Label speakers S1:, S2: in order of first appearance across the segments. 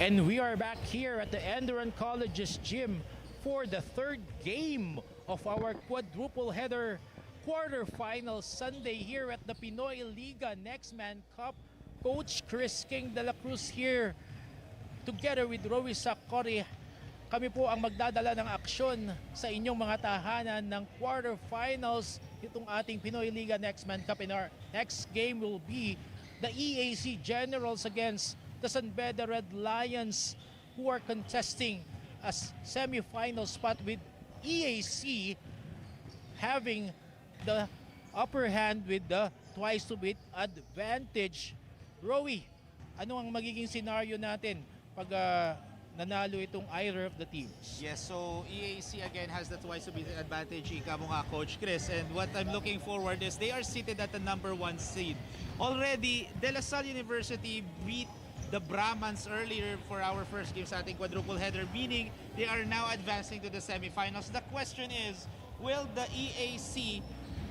S1: And we are back here at the Enderun Colleges gym for the third game of our quadruple header quarterfinals Sunday here at the Pinoyliga Next Man Cup. Coach Chris King de la Cruz here together with Roy Sakori. Kami po ang magdadala ng aksyon sa inyong mga tahanan ng quarterfinals itong ating Pinoyliga Next Man Cup. And our next game will be the EAC Generals against the San Beda Red Lions, who are contesting a semi-final spot with EAC having the upper hand with the twice to beat advantage. Rowie, ano ang magiging scenario natin pag nanalo itong either of the teams?
S2: Yes, so EAC again has the twice to beat advantage, ika mo nga Coach Chris, and what I'm looking forward is they are seated at the number 1 seed. Already, De La Salle University beat the Brahmans earlier for our first game sa ating quadruple header, meaning they are now advancing to the semifinals. The question is, will the EAC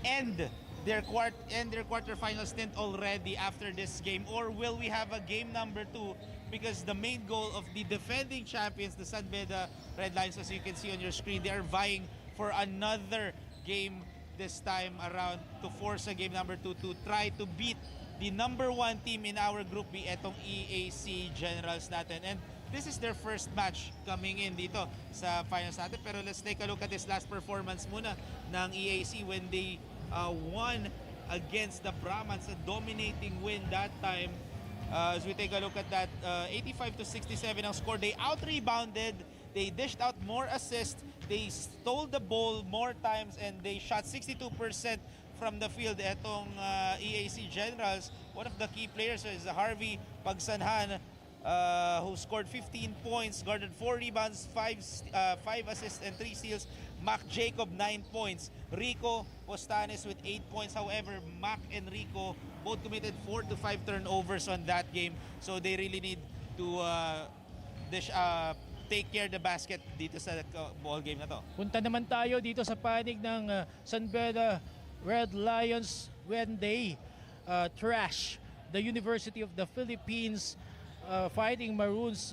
S2: end their quarterfinal stint already after this game, or will we have a game number 2? Because the main goal of the defending champions, the San Beda Red Lions, as you can see on your screen, they are vying for another game this time around to force a game number 2 to try to beat the number 1 team in our Group B, etong EAC Generals natin. And this is their first match coming in dito sa finals natin. Pero let's take a look at this last performance muna ng EAC when they won against the Brahmans, a dominating win that time. As we take a look at that, 85-67 ang score. They out-rebounded, they dished out more assists, they stole the ball more times, and they shot 62% from the field. Etong EAC Generals, one of the key players is Harvey Pagsanhan, who scored 15 points, guarded 4 rebounds, 5 assists, and 3 steals. Mac Jacob, 9 points. Rico Postanes with 8 points. However, Mac and Rico both committed 4 to 5 turnovers on that game. So they really need to take care of the basket dito sa ball game na to.
S1: Punta naman tayo dito sa panig ng San Beda Red Lions when they trash the University of the Philippines Fighting Maroons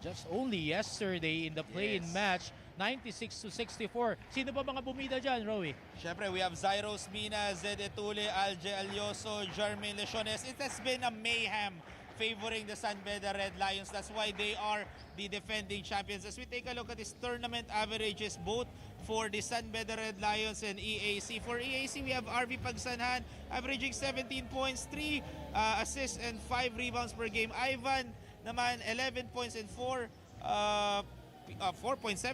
S1: just only yesterday in the play-in match, 96-64. Sino ba mga bumida dyan, Rowie?
S2: Siyempre, we have Zairos Mina, Zed Etule, Alje Alioso, Jermaine Lesiones. It has been a mayhem favoring the San Beda Red Lions. That's why they are the defending champions. As we take a look at this tournament averages, both for the San Beda Red Lions and EAC. For EAC, we have RV Pagsanhan averaging 17 points, 3 assists, and 5 rebounds per game. Ivan naman, 11 points and 4.7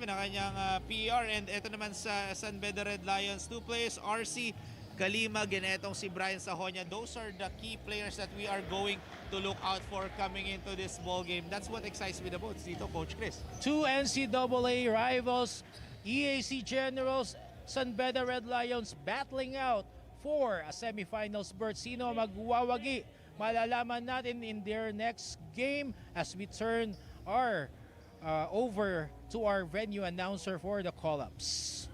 S2: ang kanyang PER. And ito naman sa San Beda Red Lions, 2 players, RC Kalimag, and etong si Brian Sahonia. Those are the key players that we are going to look out for coming into this ball game. That's what excites me the most dito, Coach Chris.
S1: 2 NCAA rivals, EAC Generals, San Beda Red Lions battling out for a semifinals berth. Sino magwawagi? Malalaman natin in their next game as we turn our over to our venue announcer for the call-ups.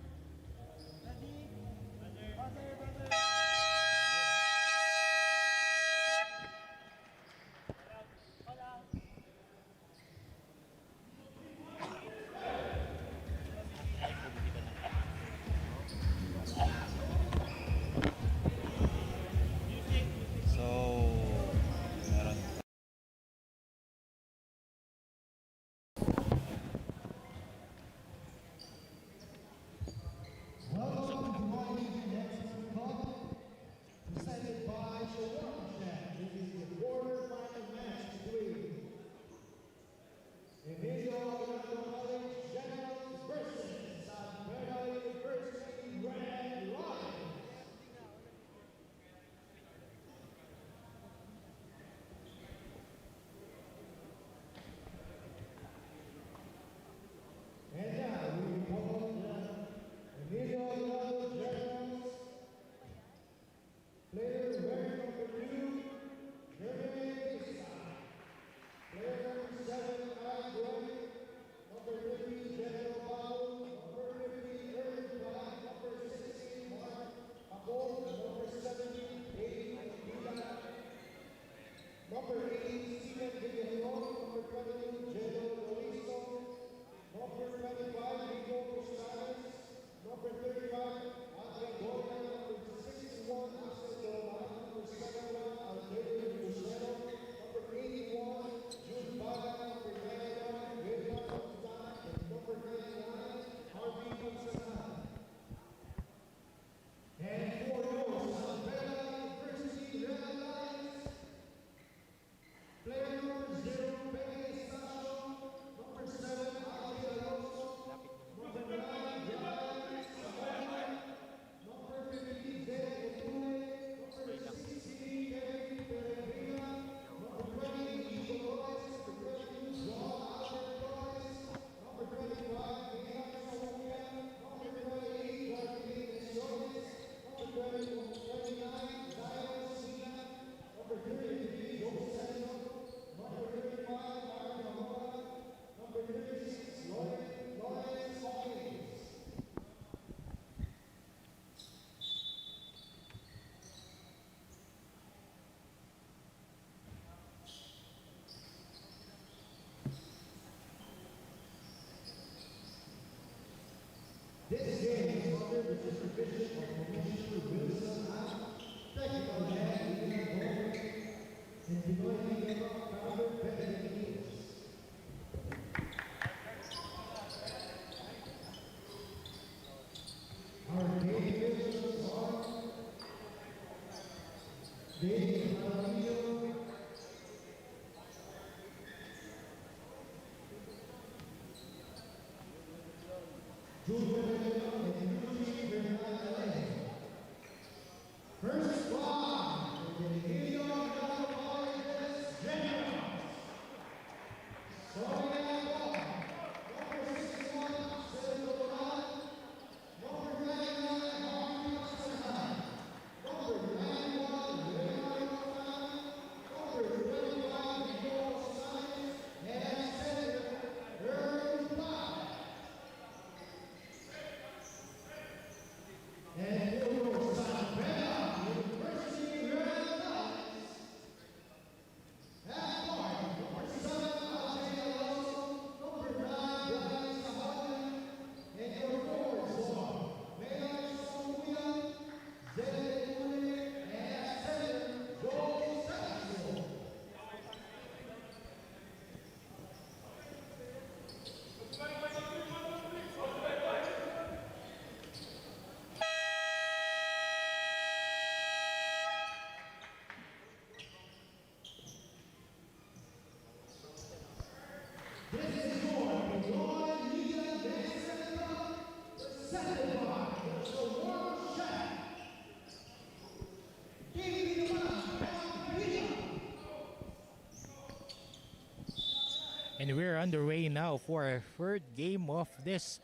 S1: And we're underway now for our third game of this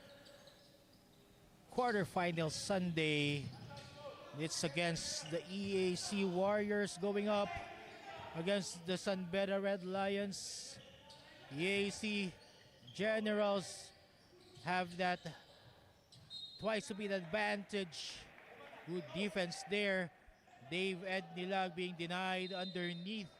S1: quarterfinal Sunday. It's against the EAC Warriors going up against the SBU Red Lions. EAC Generals have that twice-speed advantage. Good defense there. Dave Ed Nilag being denied underneath.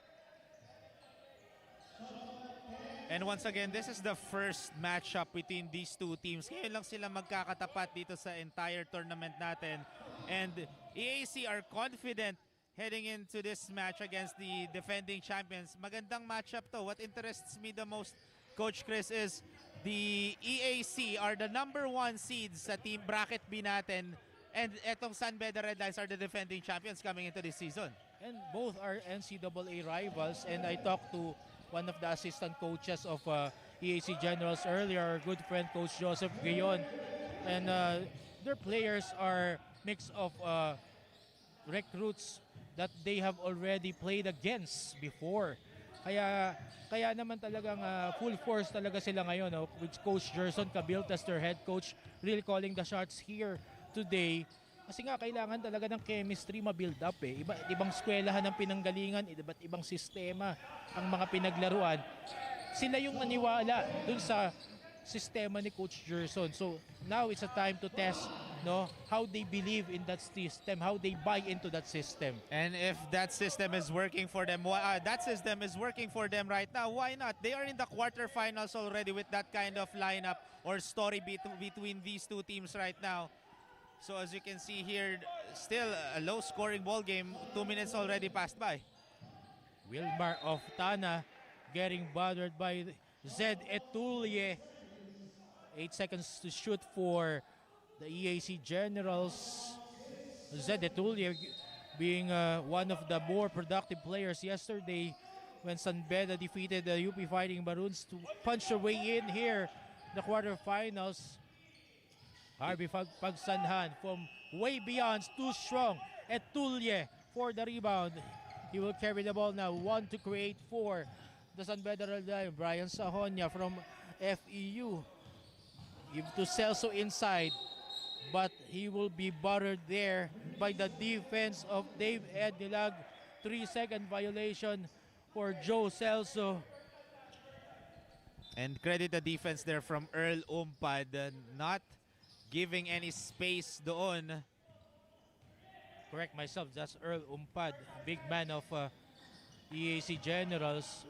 S2: And once again, this is the first matchup between these two teams. Ngayon lang sila magkakatapat dito sa entire tournament natin. And EAC are confident heading into this match against the defending champions. Magandang matchup to. What interests me the most, Coach Chris, is the EAC are the #1 seeds sa team bracket B natin. And etong SBU Red Lions are the defending champions coming into this season.
S1: And both are NCAA rivals. And I talked to one of the assistant coaches of EAC Generals earlier, our good friend Coach Joseph Guillon. And their players are mix of recruits that they have already played against before. Kaya naman talagang full force talaga sila ngayon, no? With Coach Gerson Cabiltas, their head coach, really calling the shots here today. Kasi nga kailangan talaga ng chemistry ma-build up eh. Ibang eskwelahan ng pinanggalingan, iba't ibang sistema ang mga pinaglaruan. Sila yung naniwala dun sa sistema ni Coach Gerson. So now it's a time to test, no, how they believe in that system, how they buy into that system.
S2: And if that system is working for them, right now, why not? They are in the quarterfinals already with that kind of lineup or story between these two teams right now. So as you can see here, still a low-scoring ball game. 2 minutes already passed by.
S1: Wilmar of Tana getting bothered by Zed Etulye. 8 seconds to shoot for the EAC Generals. Zed Etulye being one of the more productive players yesterday when Sanbeda defeated the UP Fighting Maroons to punch their way in here the quarterfinals. Harvey Pagsanhan from way beyond, too strong. Etulye for the rebound. He will carry the ball now. 1 to create for the SBU Red Lions. Brian Sahonia from FEU. Give to Celso inside. But he will be buttered there by the defense of Dave Ed Nilag. 3-second violation for Joe Celso.
S2: And credit the defense there from Earl Umpad. Not giving any space doon.
S1: Correct myself, that's Earl Umpad, big man of EAC Generals.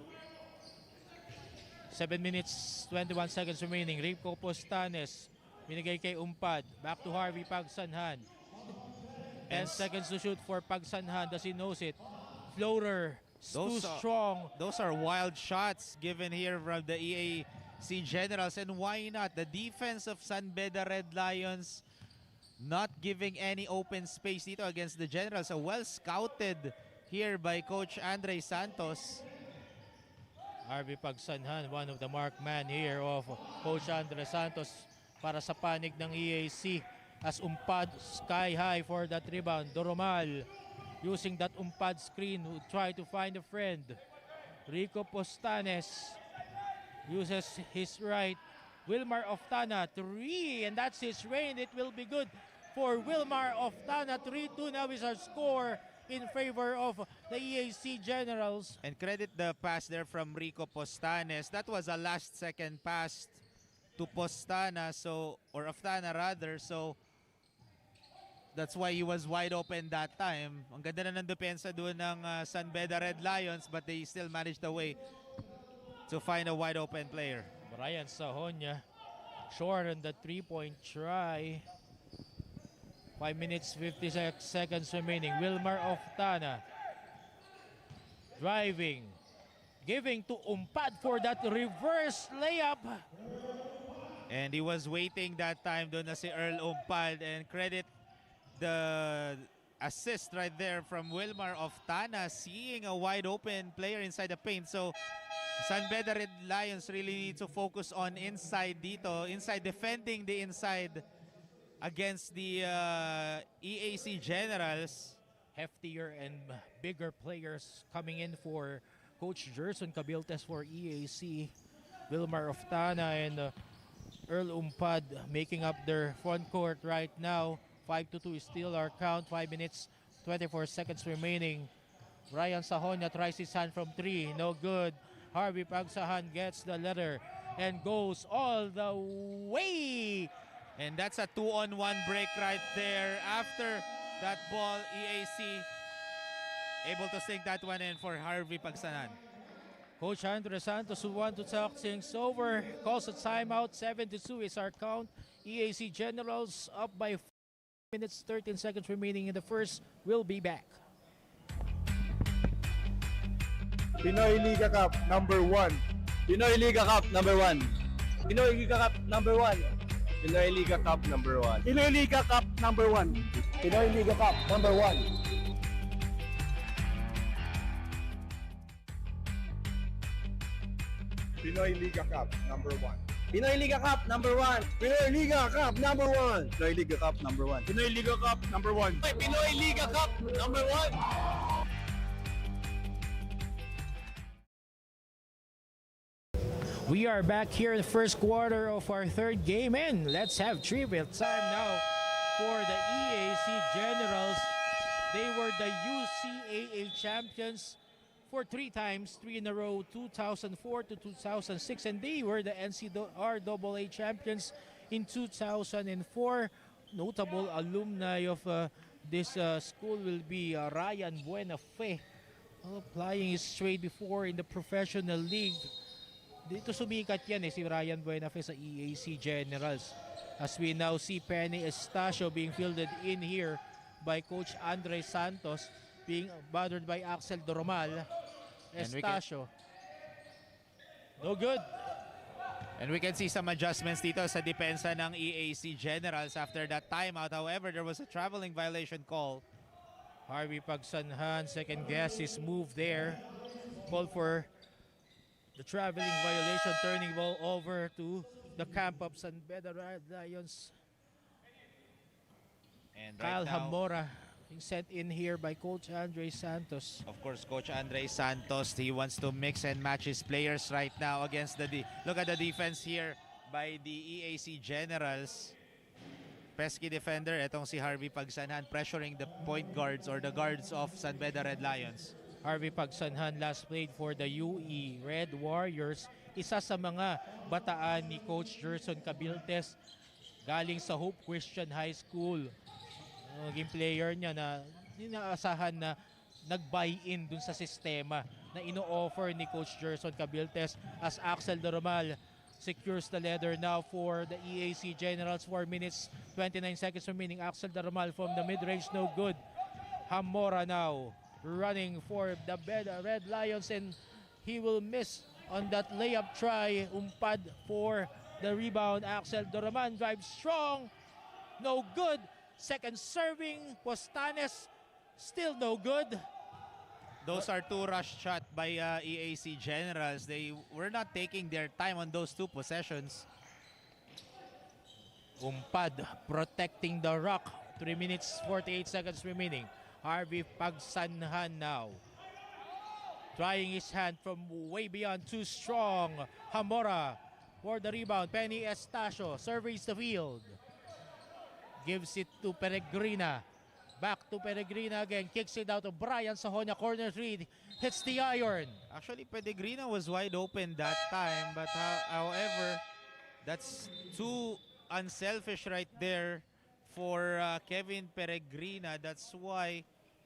S1: 7 minutes, 21 seconds remaining. Rico Postanes Binigay kay Umpad. Back to Harvey Pagsanhan. 10 seconds to shoot for Pagsanhan. Does he knows it? Floater. Too strong.
S2: Those are wild shots given here from the EAC Generals. And why not? The defense of San Beda Red Lions not giving any open space dito against the Generals. So well scouted here by Coach Andre Santos.
S1: Harvey Pagsanhan, one of the marked man here of Coach Andre Santos para sa panig ng EAC as Umpad sky high for that rebound. Doromal using that Umpad screen who try to find a friend. Rico Postanes uses his right. Wilmar Oftana, 3, and that's his rain. It will be good for Wilmar Oftana. 3-2 now is our score in favor of the EAC Generals.
S2: And credit the pass there from Rico Postanes. That was a last second pass to Postana, or Oftana rather. So that's why he was wide open that time. Ang ganda na ng depensa doon ng San Beda Red Lions, but they still managed a way to find a wide open player.
S1: Brian Sahonia short on the 3-point try. 5 minutes 56 seconds remaining. Wilmar Oftana driving, giving to Umpad for that reverse layup.
S2: And he was waiting that time doon na si Earl Umpad, and credit the assist right there from Wilmar Oftana, seeing a wide open player inside the paint. So San Beda Red Lions really need to focus on inside dito, inside defending the inside against the EAC Generals.
S1: Heftier and bigger players coming in for Coach Gerson Cabiltes for EAC. Wilmar Oftana and Earl Umpad making up their front court right now. 5-2 is still our count. 5 minutes 24 seconds remaining. Brian Sahonia tries his hand from 3. No good. Harvey Pagsanhan gets the letter and goes all the way.
S2: And that's a 2-on-1 break right there. After that ball, EAC able to sink that one in for Harvey Pagsanhan.
S1: Coach Andre Santos, who want to talk things over, calls a timeout. 7-2 is our count. EAC Generals up by 4 minutes 13 seconds remaining in the first. We'll be back.
S3: Pinoyliga Cup number 1.
S4: Pinoyliga Cup number 1. Pinoyliga Cup number 1. Pinoyliga Cup number 1.
S3: Pinoyliga Cup number 1.
S4: Pinoyliga Cup number 1.
S3: Pinoyliga Cup number 1.
S4: Pinoyliga Cup number 1. Pinoyliga Cup number 1. Pinoyliga Cup number 1.
S3: Pinoyliga Cup number 1.
S4: Pinoyliga Cup number 1.
S1: We are back here in the first quarter of our third game, and let's have trivia time now for the EAC Generals. They were the UCAA champions for 3 times, 3 in a row, 2004 to 2006, and they were the NCAA champions in 2004. Notable alumni of this school will be Ryan Buenafe, playing his trade before in the professional league. Dito sumikat yan si Ryan Buenafe sa EAC Generals. As we now see Penny Estacio being fielded in here by Coach Andre Santos, being bothered by Axel Doromal. Estacio. No good.
S2: And we can see some adjustments dito sa depensa ng EAC Generals after that timeout. However, there was a traveling violation call.
S1: Harvey Pagsanhan, second guess his move there. Called for the traveling violation, turning ball over to the camp of San Beda Red Lions.
S2: And
S1: Kyle
S2: right now,
S1: Hamora being sent in here by Coach Andre Santos.
S2: of course, Coach Andre Santos, he wants to mix and match his players right now against the look at the defense here by the EAC Generals. Pesky defender, etong si Harvey Pagsanhan, pressuring the point guards or the guards of San Beda Red Lions.
S1: Harvey Pagsanhan last played for the UE Red Warriors. Isa sa mga bataan ni Coach Gerson Cabiltes galing sa Hope Christian High School. Naging player niya na inaasahan na nag-buy-in dun sa sistema na ino-offer ni Coach Gerson Cabiltes as Axel Doromal secures the leader now for the EAC Generals. 4 minutes, 29 seconds remaining. Axel Daramal from the mid-range, no good. Hamora now running for the Red Lions, and he will miss on that layup try. Umpad for the rebound. Axel Daraman drives strong, no good. Second serving, Postanes, still no good.
S2: Those are two rush shot by EAC Generals. They were not taking their time on those two possessions.
S1: Umpad protecting the rock. 3 minutes, 48 seconds remaining. Harvey Pagsanhan now. Trying his hand from way beyond, too strong. Hamora for the rebound. Penny Estacio surveys the field. Gives it to Peregrina. Back to Peregrina again. Kicks it out to Brian Sahonia. Corner three. Hits the iron.
S2: Actually, Pellegrino was wide open that time, but however, that's too unselfish right there for Kevin Peregrina. That's why,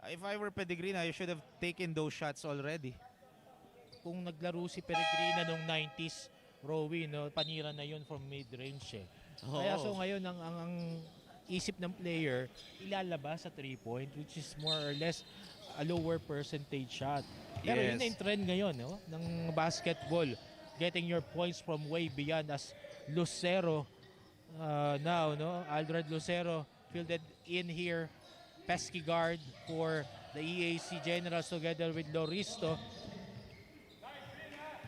S2: if I were Pellegrina, I should have taken those shots already.
S1: Kung naglaro si Peregrina noong 90s, Rowie, no, panira na yun from mid-range eh. Kaya so ngayon, ang isip ng player, ilalabas sa 3-point, which is more or less a lower percentage shot. Pero yun na yung trend ngayon, no, ng basketball. Getting your points from way beyond, as Lucero now, no, Aldred Lucero fielded in here. Pesky guard for the EAC Generals together with Loristo.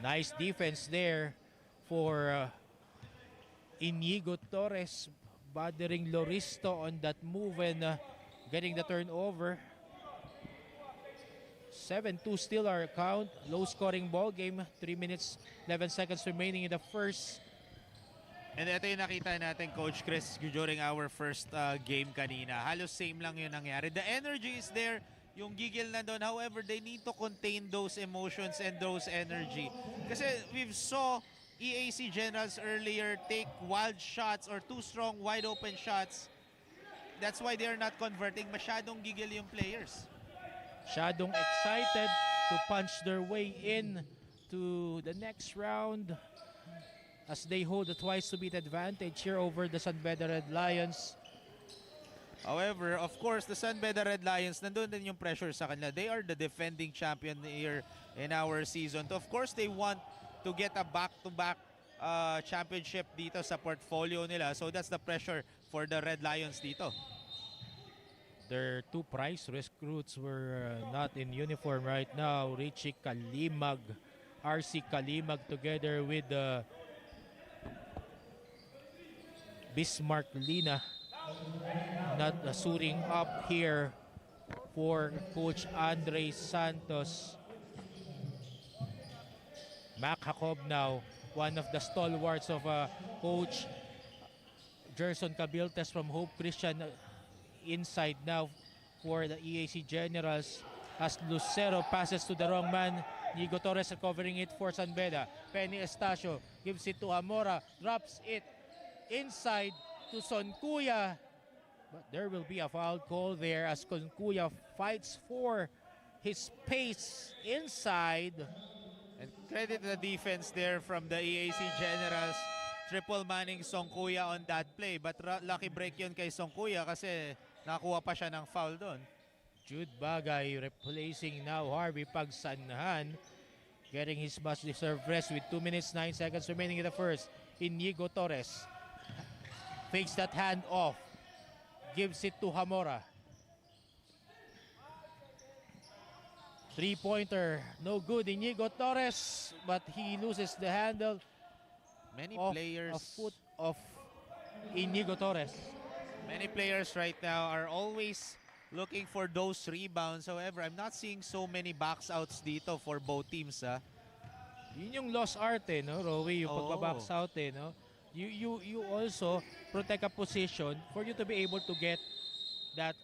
S1: Nice defense there for Inigo Torres, bothering Loristo on that move and getting the turnover. 7-2 still our count. Low scoring ball game. 3 minutes, 11 seconds remaining in the first.
S2: And ito yung nakita natin, Coach Chris, during our first game kanina. Halos same lang yung nangyari. The energy is there. Yung gigil na doon. However, they need to contain those emotions and those energy. Kasi we've saw EAC Generals earlier take wild shots or too strong wide open shots. That's why they are not converting. Masyadong gigil yung players.
S1: Masyadong excited to punch their way in to the next round, as they hold a twice-to-beat advantage here over the San Beda Red Lions.
S2: However, of course, the San Beda Red Lions, nandun din yung pressure sa kanila. They are the defending champion here in our season. Of course, they want to get a back-to-back championship dito sa portfolio nila. So that's the pressure for the Red Lions dito.
S1: Their two prize recruits were not in uniform right now. Richie Kalimag, RC Kalimag together with Bismarck Lina, not suiting up here for Coach Andre Santos. Mac Jacob now, one of the stalwarts of Coach Gerson Cabiltes from Hope Christian, inside now for the EAC Generals, as Lucero passes to the wrong man. Nigo Torres recovering it for San Beda. Penny Estacio gives it to Hamora, drops it inside to Soncuya, but there will be a foul call there as Soncuya fights for his pace inside.
S2: And credit the defense there from the EAC Generals. Triple manning Soncuya on that play, but lucky break yun kay Soncuya kasi nakuha pa siya ng foul doon.
S1: Jude Bagay replacing now Harvey Pagsanhan, getting his much-deserved rest with 2 minutes, 9 seconds remaining in the first. Inigo Torres fakes that hand off, gives it to Hamora. Three-pointer, no good. Inigo Torres, but he loses the handle.
S2: Many
S1: Off
S2: players,
S1: a foot of Inigo Torres.
S2: many players right now are always looking for those rebounds. However, I'm not seeing so many box outs dito for both teams.
S1: Yun yung lost art eh, no, Rowie, yung pagbabox out eh, no. You also protect a position for you to be able to get that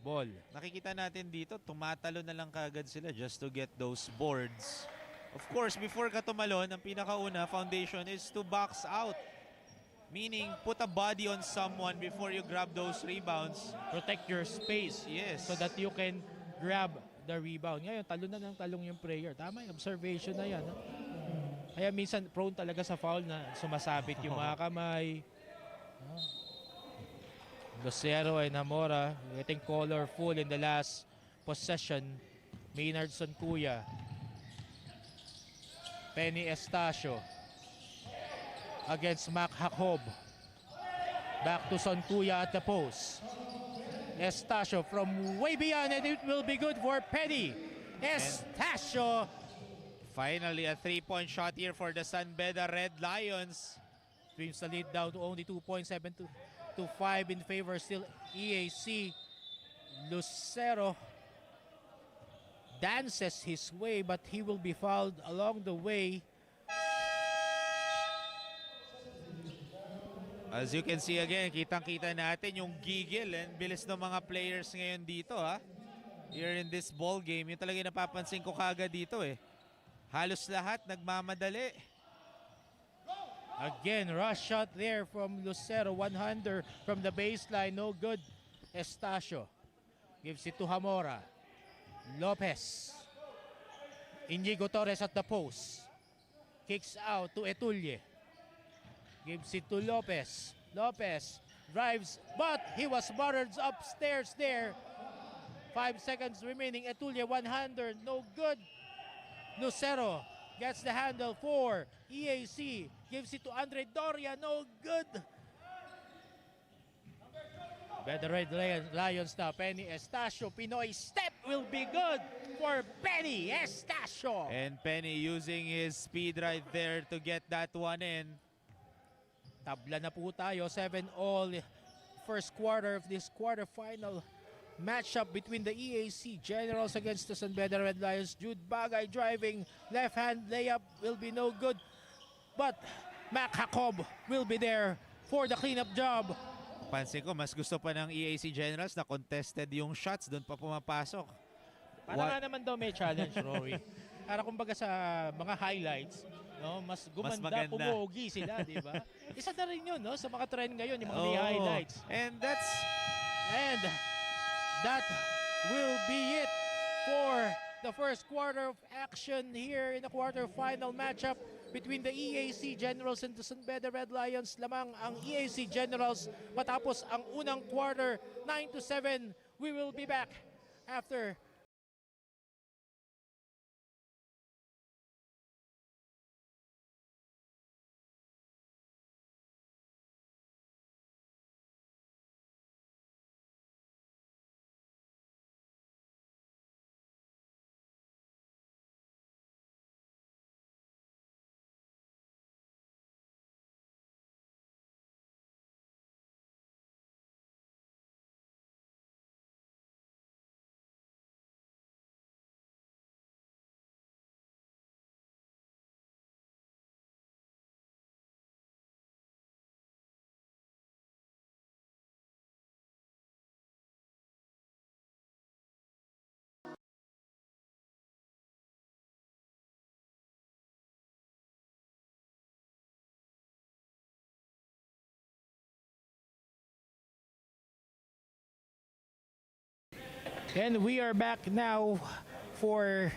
S1: ball.
S2: Nakikita natin dito, tumatalo na lang kagad sila just to get those boards. Of course, before ka tumalon, ang pinakauna foundation is to box out. Meaning, put a body on someone before you grab those rebounds.
S1: Protect your space.
S2: Yes.
S1: So that you can grab the rebound. Ngayon, talon na ng talong yung player. Tama yung observation na yan. No? Kaya minsan prone talaga sa foul na sumasabit yung mga kamay. Lucero and Hamora getting colorful in the last possession. Maynardson Kuya. Penny Estacio against Mac Jacob. Back to Son Kuya at the post. Estacio from way beyond, and it will be good for Penny Estacio.
S2: Finally, a 3-point shot here for the San Beda Red Lions.
S1: Dreams the lead down to only 2 points, 7 to 5 in favor still EAC. Lucero dances his way, but he will be fouled along the way.
S2: As you can see again, kitang-kita natin yung gigil and bilis ng mga players ngayon dito ha. Here in this ball game, yung talaga yung napapansin ko kagad dito eh. Halos lahat nagmamadali.
S1: Again, rush shot there from Lucero, 100 from the baseline, no good. Estacio gives it to Hamora. Lopez. Inigo Torres at the post. Kicks out to Etulle. Gives it to Lopez. Lopez drives, but he was battered upstairs there. 5 seconds remaining. Etulle 100, no good. Lucero gets the handle for EAC. Gives it to Andre Doria, no good. The Red Lions now. Penny Estacio. Pinoy step will be good for Penny Estacio.
S2: And Penny using his speed right there to get that one in.
S1: Tabla na po tayo, 7-all first quarter of this quarterfinal matchup between the EAC Generals against the San Beda Red Lions. Jude Bagay driving, left hand layup will be no good, but Mac Jacob will be there for the cleanup job.
S2: Pansin ko, mas gusto pa ng EAC Generals na contested yung shots, doon pa pumapasok.
S1: Para nga naman daw may challenge, Rory. Para kumbaga sa mga highlights, no, mas gumanda,
S2: maganda.
S1: pumogi sila, di ba? Isa na rin yun, no, sa mga trend ngayon, yung mga may highlights.
S2: And
S1: that will be it for the first quarter of action here in the quarterfinal matchup between the EAC Generals and the San Beda Red Lions. Lamang ang EAC Generals matapos ang unang quarter, 9-7. We will be back after And we are back now for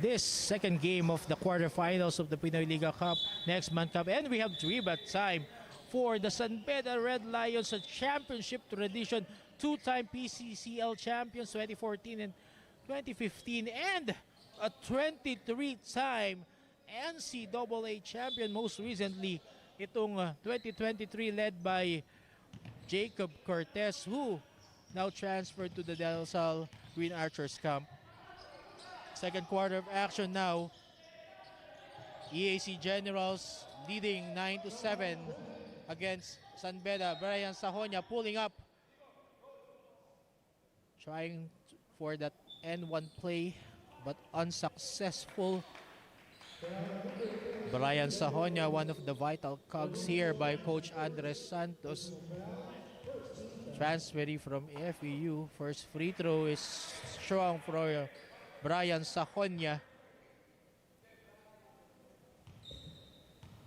S1: this second game of the quarterfinals of the Pinoyliga Cup, Next Month Cup. And we have three-bet time for the San Beda Red Lions, a championship tradition, two-time PCCL champions 2014 and 2015, and a 23-time NCAA champion most recently, itong 2023 led by Jacob Cortez, who now transferred to the De La Salle Green Archers camp. Second quarter of action now. EAC Generals leading 9-7 against San Beda. Brian Sahonia pulling up, trying for that N1 play, but unsuccessful. Brian Sahonia, one of the vital cogs here by Coach Andres Santos. Transferring from FEU. First free throw is strong for Brian Sahonia.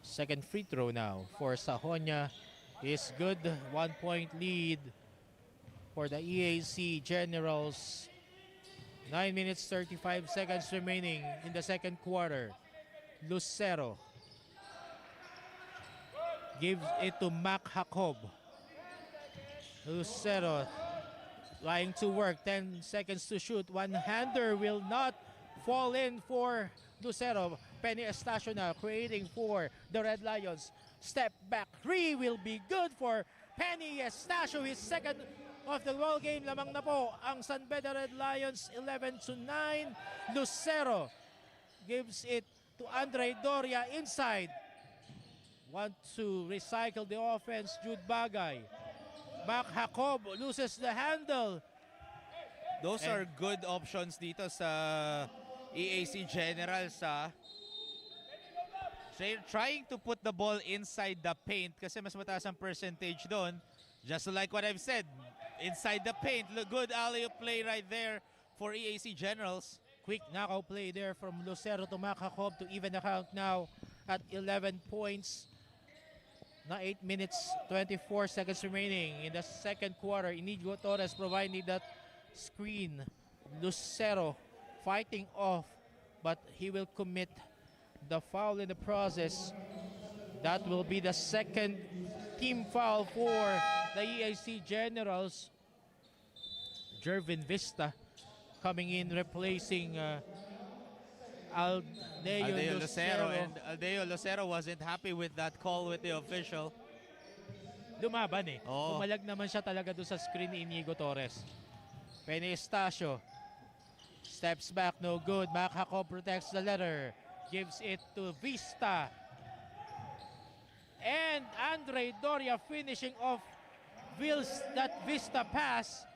S1: Second free throw now for Sahonia is good. 1 point lead for the EAC Generals. 9 minutes 35 seconds remaining in the second quarter. Lucero gives it to Mac Jacob. Lucero trying to work, 10 seconds to shoot. One-hander will not fall in for Lucero. Penny Estacio now creating for the Red Lions. Step back 3 will be good for Penny Estacio. His second of the ball game. Lamang na po ang San Beda Red Lions, 11-9. Lucero gives it to Andre Doria inside. Want to recycle the offense, Jude Bagay. Mac Jacob loses the handle.
S2: Those are good options dito sa EAC Generals. They're trying to put the ball inside the paint kasi mas mataas ang percentage doon. Just like what I've said, inside the paint. Good alley-oop play right there for EAC Generals.
S1: Quick knockout play there from Lucero to Mac Jacob to even the count now at 11 points. Na 8 minutes, 24 seconds remaining in the second quarter. Inigo Torres providing that screen. Lucero fighting off, but he will commit the foul in the process. That will be the second team foul for the EAC Generals. Jervin Vista coming in, replacing Aldeo Lucero.
S2: And Aldeo Lucero wasn't happy with that call with the official.
S1: Lumaban eh.
S2: Oo.
S1: Umalag naman siya talaga doon sa screen ni Inigo Torres. Penny Estacio steps back, no good. Mac Jacob protects the letter. Gives it to Vista. And Andre Doria finishing off that Vista pass.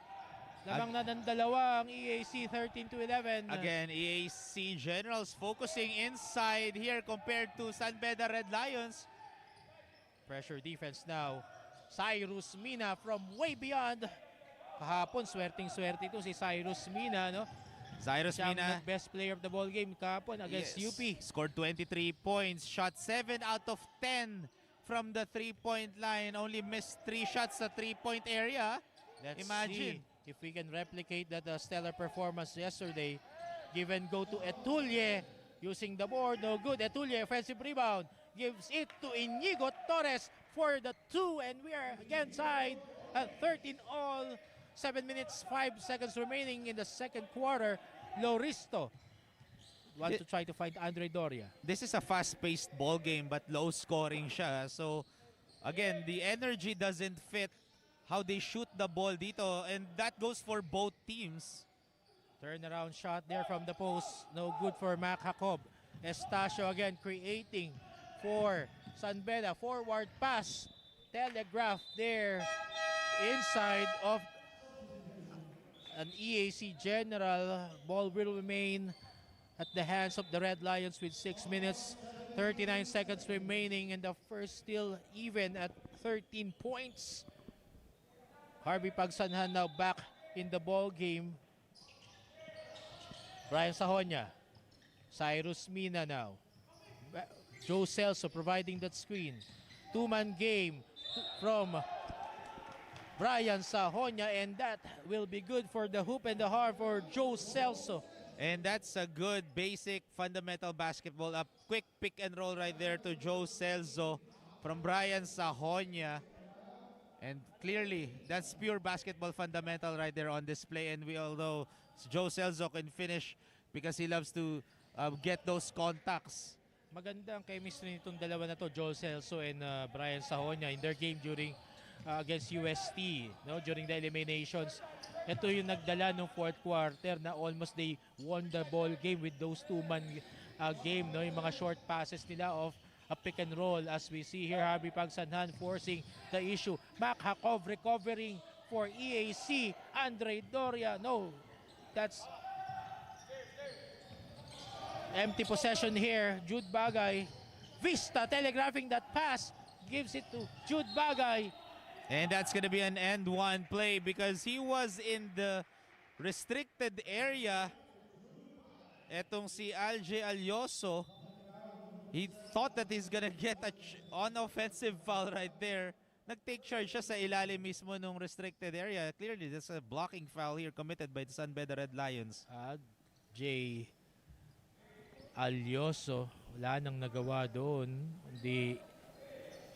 S1: Lamang na ng dalawa ang EAC, 13-11.
S2: Again, EAC Generals focusing inside here compared to San Beda Red Lions.
S1: Pressure defense now. Cyrus Mina from way beyond. Kahapon, swerting-swerte ito si Cyrus Mina, no?
S2: Cyrus
S1: Siya
S2: Mina,
S1: ang best player of the ball game kahapon against UP.
S2: scored 23 points, shot 7 out of 10 from the 3-point line. Only missed 3 shots sa 3-point area.
S1: Let's
S2: Imagine.
S1: see if we can replicate that stellar performance yesterday. Give and go to Etulie using the board. No good. Etulie, offensive rebound. Gives it to Inigo Torres for the 2. And we are again tied at 13 all. 7 minutes, 5 seconds remaining in the second quarter. Loristo want to try to find Andre Doria.
S2: This is a fast-paced ball game but low-scoring siya. So, again, the energy doesn't fit how they shoot the ball dito, and that goes for both teams.
S1: Turnaround shot there from the post. No good for Mac Jacob. Estacio again creating for San Beda. Forward pass. Telegraph there inside of an EAC General. Ball will remain at the hands of the Red Lions with 6 minutes, 39 seconds remaining, and the first still even at 13 points. Harvey Pagsanhan now back in the ball game. Brian Sahonya. Cyrus Mina now. Joe Celso providing that screen. Two-man game from Brian Sahonya, and that will be good for the hoop and the heart for Joe Celso.
S2: And that's a good basic fundamental basketball. A quick pick and roll right there to Joe Celso from Brian Sahonya. And clearly, that's pure basketball fundamental right there on display. And we all know Joe Celso can finish because he loves to get those contacts.
S1: Maganda ang chemistry nitong dalawa na to, Joe Celso and Brian Sahonya, in their game during against UST, no, during the eliminations. Ito yung nagdala ng fourth quarter na almost they won the ball game with those two-man game, no, yung mga short passes nila of a pick and roll. As we see here, Harvey Pagsanhan forcing the issue. Mac Jacob recovering for EAC. Andre Doria, no, that's empty possession here. Jude Bagay. Vista telegraphing that pass. Gives it to Jude Bagay.
S2: And that's going to be an end one play because he was in the restricted area. Etong si Alge Alyoso, he thought that he's gonna get an offensive foul right there. Nag-take charge siya sa ilalim mismo nung restricted area. Clearly, that's a blocking foul here committed by the San Beda Red Lions.
S1: Jay Alyoso, wala nang nagawa doon. Hindi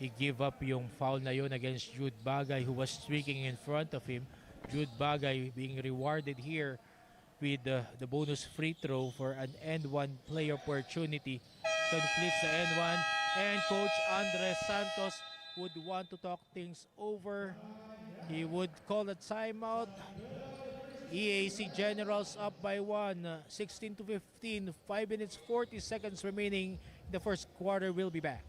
S1: he gave up yung foul na yun against Jude Bagay who was streaking in front of him. Jude Bagay being rewarded here with the bonus free throw for an end one play opportunity. Completes the end one, and Coach Andres Santos would want to talk things over. He would call a timeout. EAC Generals up by 16 to 15, 5 minutes 40 seconds remaining in the first quarter. We'll be back.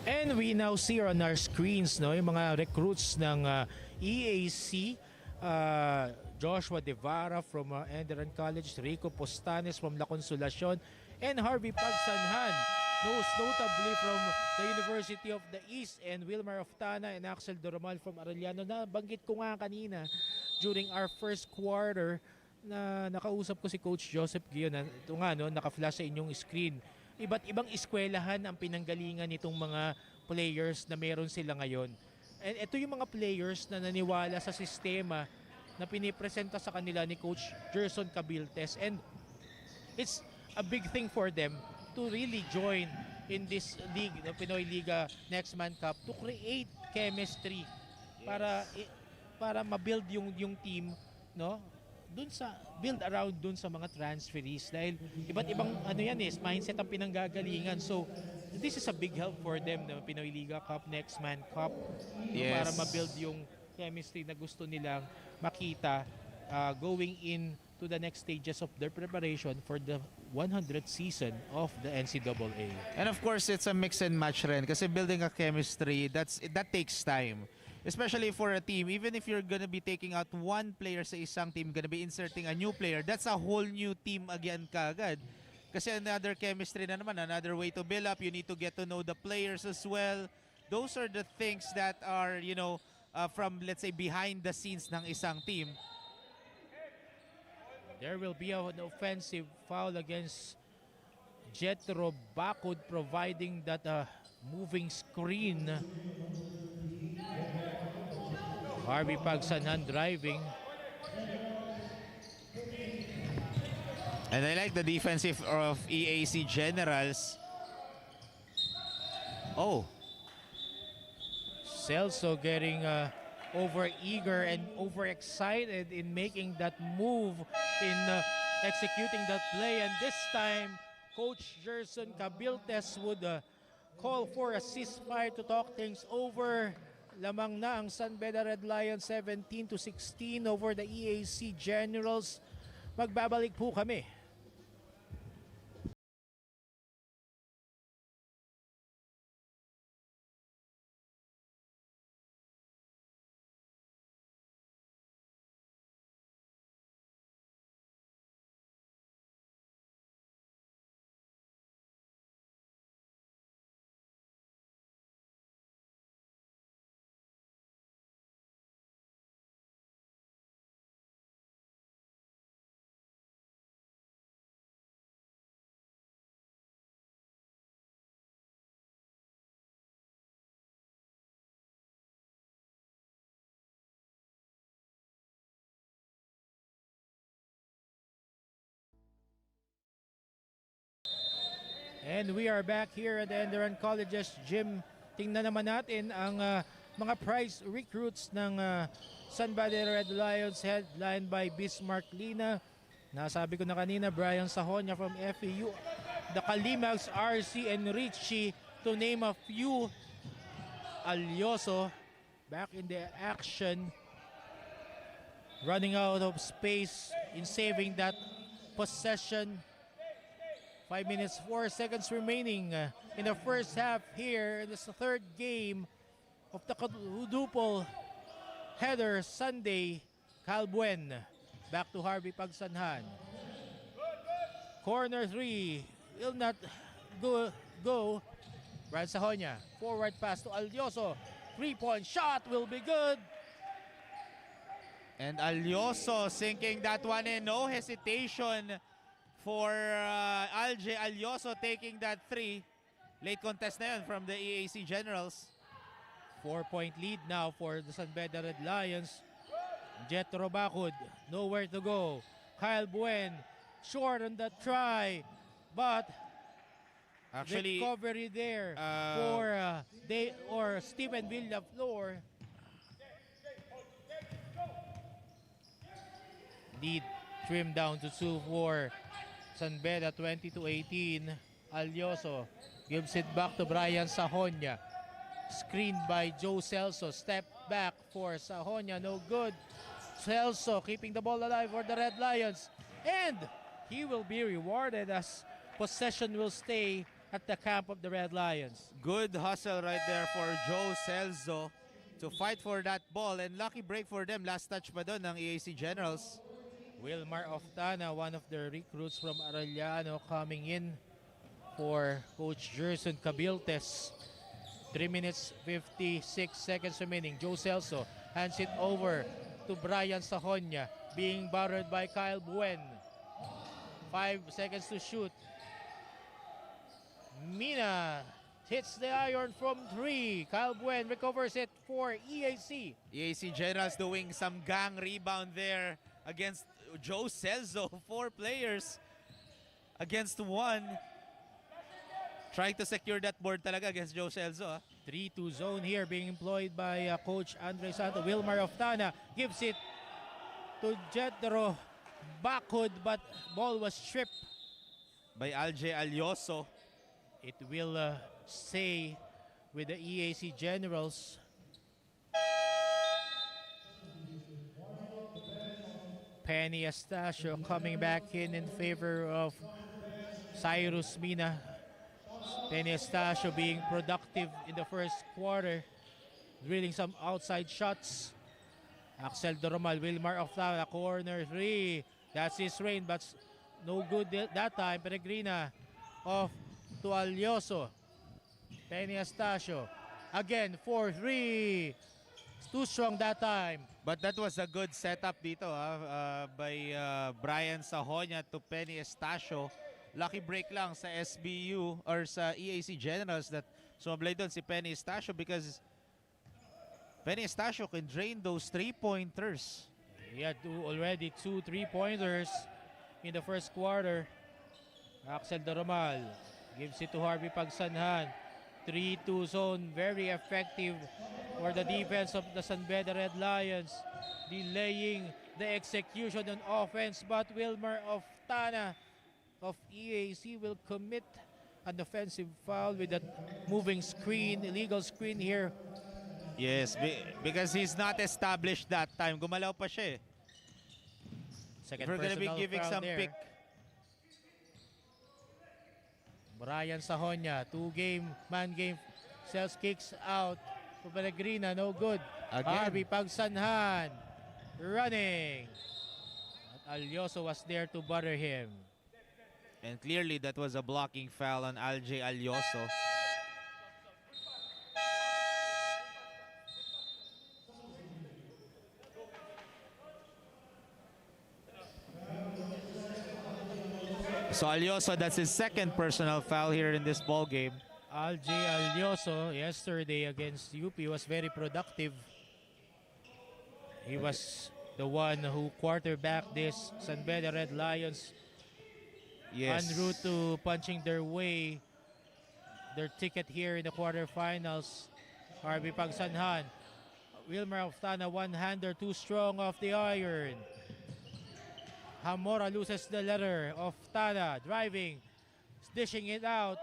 S1: And we now see on our screens yung mga recruits ng EAC. Joshua Devara from Enderun Colleges, Rico Postanes from La Consolacion, and Harvey Pagsanhan, most notably from the University of the East, and Wilmar Oftana and Axel Doromal from Arellano. Na banggit ko nga kanina during our first quarter na nakausap ko si Coach Joseph Guion. Ito nga, naka-flash sa inyong screen. Iba't ibang eskwelahan ang pinanggalingan nitong mga players na meron sila ngayon. And ito yung mga players na naniwala sa sistema na pinipresenta sa kanila ni Coach Gerson Cabiltes. And it's a big thing for them to really join in this league, the Pinoyliga Next Man Cup, to create chemistry para ma-build yung team, no? Build around dun sa mga transferees, dahil iba't ibang mindset ang pinanggagalingan. So this is a big help for them, the Pinoyliga Cup, Next Man Cup,
S2: Yes.
S1: para ma-build yung chemistry na gusto nilang makita going in to the next stages of their preparation for the 100th season of the NCAA.
S2: And of course, it's a mix and match rin kasi building a chemistry, that takes time. Especially for a team, even if you're gonna be taking out one player sa isang team, gonna be inserting a new player, that's a whole new team again kagad. Kasi another chemistry na naman, another way to build up. You need to get to know the players as well. Those are the things that are, from, let's say, behind the scenes ng isang team.
S1: There will be an offensive foul against Jetro Bacud, providing that moving screen. Harvey Pagsanhan driving.
S2: And I like the defensive of EAC Generals. Oh.
S1: Celso getting over-eager and overexcited in making that move, in executing that play. And this time, Coach Gerson Cabiltes would call for a ceasefire to talk things over. Lamang na ang San Beda Red Lions 17 to 16 over the EAC Generals. Magbabalik po kami. And we are back here at the Enderun Colleges gym. Tingnan naman natin ang mga prize recruits ng San Beda Red Lions, headlined by Bismarck Lina. Nasabi ko na kanina, Brian Sahonia from FEU, the Kalimax, RC, and Richie, to name a few. Alyoso back in the action, running out of space in saving that possession. 5 minutes 4 seconds remaining in the first half here. This is the third game of the quadruple header Sunday. Calbuen back to Harvey Pagsanhan. Corner 3 will not go. Brian Sahonia, forward pass to Alioso. 3-point shot will be good.
S2: And Alioso sinking that one in. No hesitation for Alje Alioso taking that 3. Late contest na yun from the EAC Generals.
S1: 4-point lead now for the San Beda Red Lions. Jetro Bacud, nowhere to go. Kyle Buen, short on the try. But
S2: Actually,
S1: recovery there for Steven Villaflor. Lead trimmed down to 2 for San Beda, 20-18. Alioso gives it back to Brian Sahonia. Screened by Joe Celso. Step back for Sahonia, no good. Celso keeping the ball alive for the Red Lions. And he will be rewarded as possession will stay at the camp of the Red Lions.
S2: good hustle right there for Joe Celso to fight for that ball. And lucky break for them. Last touch pa doon ng EAC Generals.
S1: Wilmar Oftana, one of the recruits from Arellano, coming in for Coach Gerson Cabiltes. 3 minutes 56 seconds remaining. Joe Celso hands it over to Brian Sahonia, being battered by Kyle Buen. 5 seconds to shoot. Mina hits the iron from 3. Kyle Buen recovers it for EAC.
S2: EAC Generals doing some gang rebound there against Joe Celso. 4 players against 1. Trying to secure that board talaga against Joe Celso.
S1: 3-2 zone here being employed by Coach Andre Santo. Wilmar Oftana gives it to Jetro Bacud, but ball was stripped.
S2: By Alje Alioso.
S1: It will stay with the EAC Generals. Penny Estacio coming back in favor of Cyrus Mina. Penny Estacio being productive in the first quarter, drilling some outside shots. Axel Doromal, Wilmar Oftana, corner 3. That's his rain, but no good that time. Peregrina off to Alioso. Penny Estacio again 4-3. It's too strong that time.
S2: But that was a good setup dito by Brian Sahonia to Penny Estacio. Lucky break lang sa SBU or sa EAC Generals that sumablay doon si Penny Estacio because Penny Estacio can drain those 3-pointers.
S1: He had already 2 3-pointers in the first quarter. Axel Doromal gives it to Harvey Pagsanhan. 3-2 zone, very effective for the defense of the San Beda Red Lions, delaying the execution on offense. But Wilmar Oftana of EAC will commit an offensive foul with that moving screen, illegal screen here.
S2: Yes, because he's not established that time. Gumalaw pa siya eh.
S1: Second
S2: We're gonna be
S1: personal
S2: giving
S1: foul
S2: some
S1: there.
S2: pick.
S1: Brian Sahonia, 2-game, man game. Sells kicks out to Peregrina, no good.
S2: Again.
S1: Harvey Pagsanhan running. But Alioso was there to butter him.
S2: And clearly that was a blocking foul on Alje Alioso. So Alioso, that's his second personal foul here in this ball game.
S1: Alje Alioso yesterday against UP was very productive. He was the one who quarterbacked this San Beda Red Lions
S2: Yes.
S1: en route to punching their way, their ticket here in the quarterfinals. Harvey Pagsanhan. Wilmar Oftana, one-hander, too strong off the iron. Hamora loses the letter. Oftana driving, dishing it out.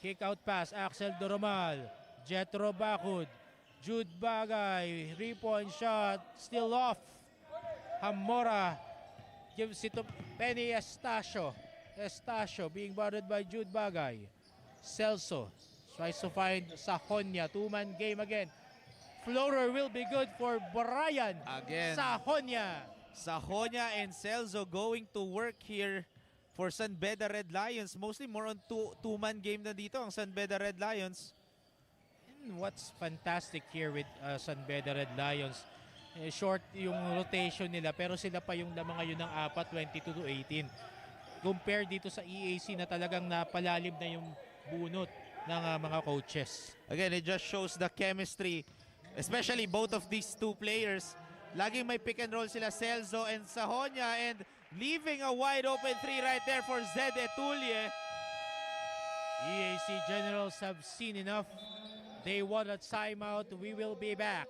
S1: Kick out pass, Axel Doromal. Jetro Bacud. Jude Bagay, 3-point shot, still off. Hamora gives it to Penny Estacio. Estacio being bothered by Jude Bagay. Celso tries to find Sahonia. 2-man game again. Floater will be good for Brian
S2: Again.
S1: Sahonia.
S2: Sahonia and Celso going to work here for San Beda Red Lions. Mostly more on two-man game na dito ang San Beda Red Lions.
S1: And what's fantastic here with San Beda Red Lions, short yung rotation nila pero sila pa yung lamang ngayon ng 22 to 18. Compare dito sa EAC na talagang napalalim na yung bunot ng mga coaches.
S2: Again, it just shows the chemistry, especially both of these two players. Laging may pick and roll sila, Celso and Sahonia, and leaving a wide open three right there for Zed Etulie.
S1: EAC Generals have seen enough. They want a timeout. We will be back.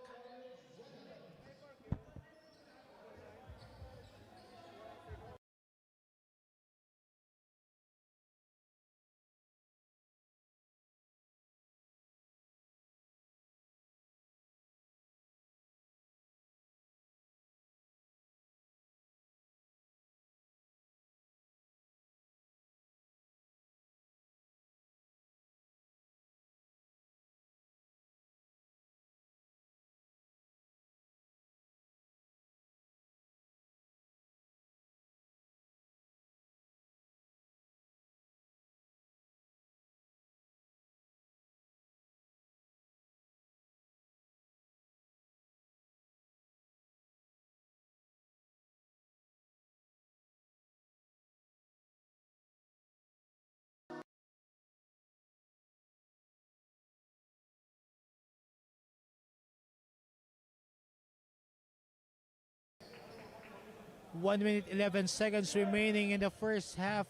S1: One minute 11 seconds remaining in the first half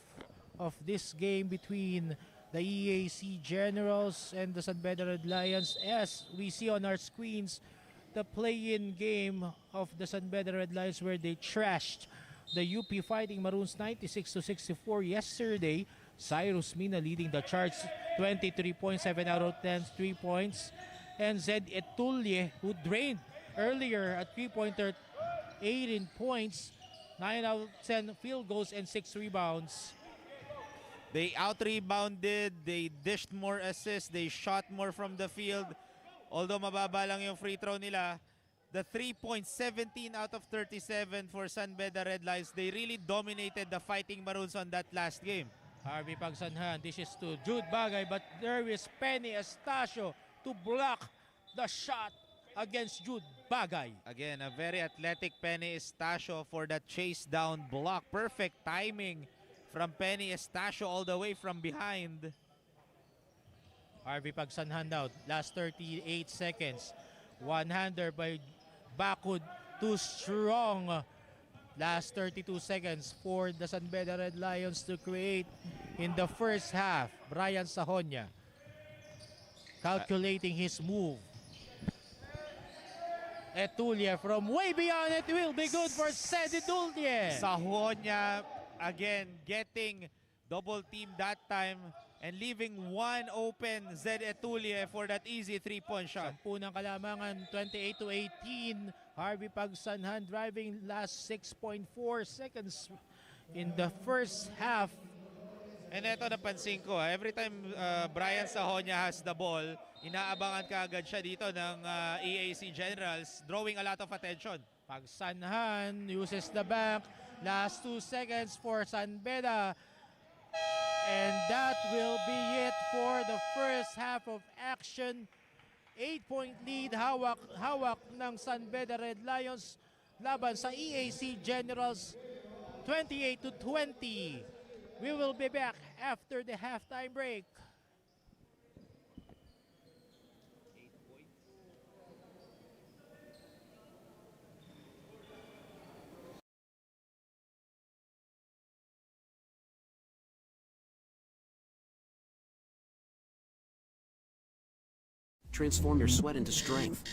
S1: of this game between the EAC Generals and the San Beda Red Lions. As we see on our screens, the play-in game of the San Beda Red Lions where they trashed the UP Fighting Maroons 96 to 64 yesterday. Cyrus Mina leading the charge, 23.7 out of 10 3 points. And Zed Etulie, who drained earlier at 3-pointer, 18 points, 9 out of 10 field goals and 6 rebounds.
S2: They out-rebounded, they dished more assists, they shot more from the field. Although mababa lang yung free throw nila, the 3 points, 17 out of 37 for San Beda Red Lions. They really dominated the Fighting Maroons on that last game.
S1: Harvey Pagsanhan dishes to Jude Bagay, but there is Penny Estacio to block the shot against Jude Bagay.
S2: Again, a very athletic Penny Estacio for that chase down block. Perfect timing from Penny Estacio all the way from behind.
S1: Harvey Pagsanhan now, last 38 seconds. One-hander by Bakud, too strong. Last 32 seconds for the San Beda Red Lions to create in the first half. Brian Sahonia calculating his move. Etulie from way beyond, it will be good for Zed Etulie.
S2: Sahonia again getting double team that time and leaving one open Zed Etulie for that easy 3-point shot.
S1: Sampu ng kalamangan, 28 to 18. Harvey Pagsanhan driving last 6.4 seconds in the first half.
S2: And eto napansin ko, every time Brian Sahonia has the ball, inaabangan ka agad siya dito ng EAC Generals, drawing a lot of attention.
S1: Pagsanhan uses the bank. Last 2 seconds for San Beda. And that will be it for the first half of action. 8-point lead hawak ng San Beda Red Lions laban sa EAC Generals, 28 to 20. We will be back after the halftime break.
S5: Transform your sweat into strength.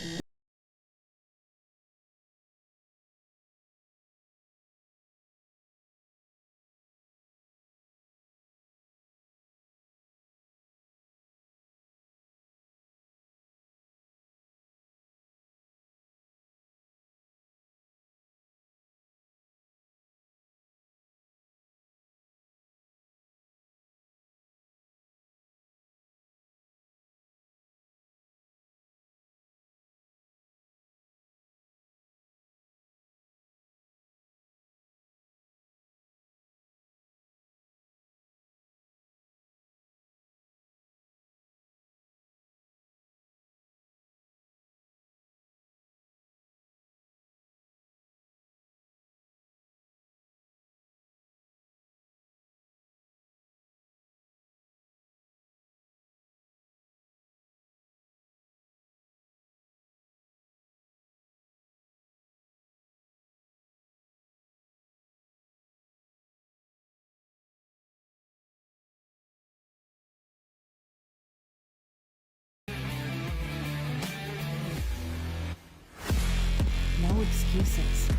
S6: excuses.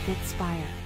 S6: Bitspire.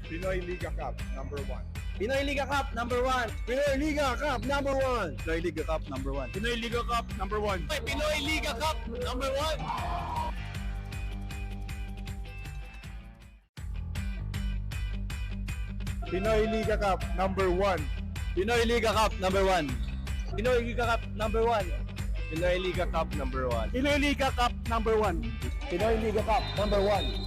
S3: Pinoyliga Cup, number 1.
S4: Pinoyliga Cup number 1. Pinoyliga Cup number 1. Pinoyliga Cup number 1.
S3: Pinoyliga Cup, number 1.
S4: Pinoyliga Cup number 1.
S3: Pinoyliga Cup, number 1.
S4: Pinoyliga Cup number 1. Pinoyliga Cup number 1. Pinoyliga Cup number 1.
S3: Pinoyliga Cup, number 1.
S4: Pinoyliga Cup number 1.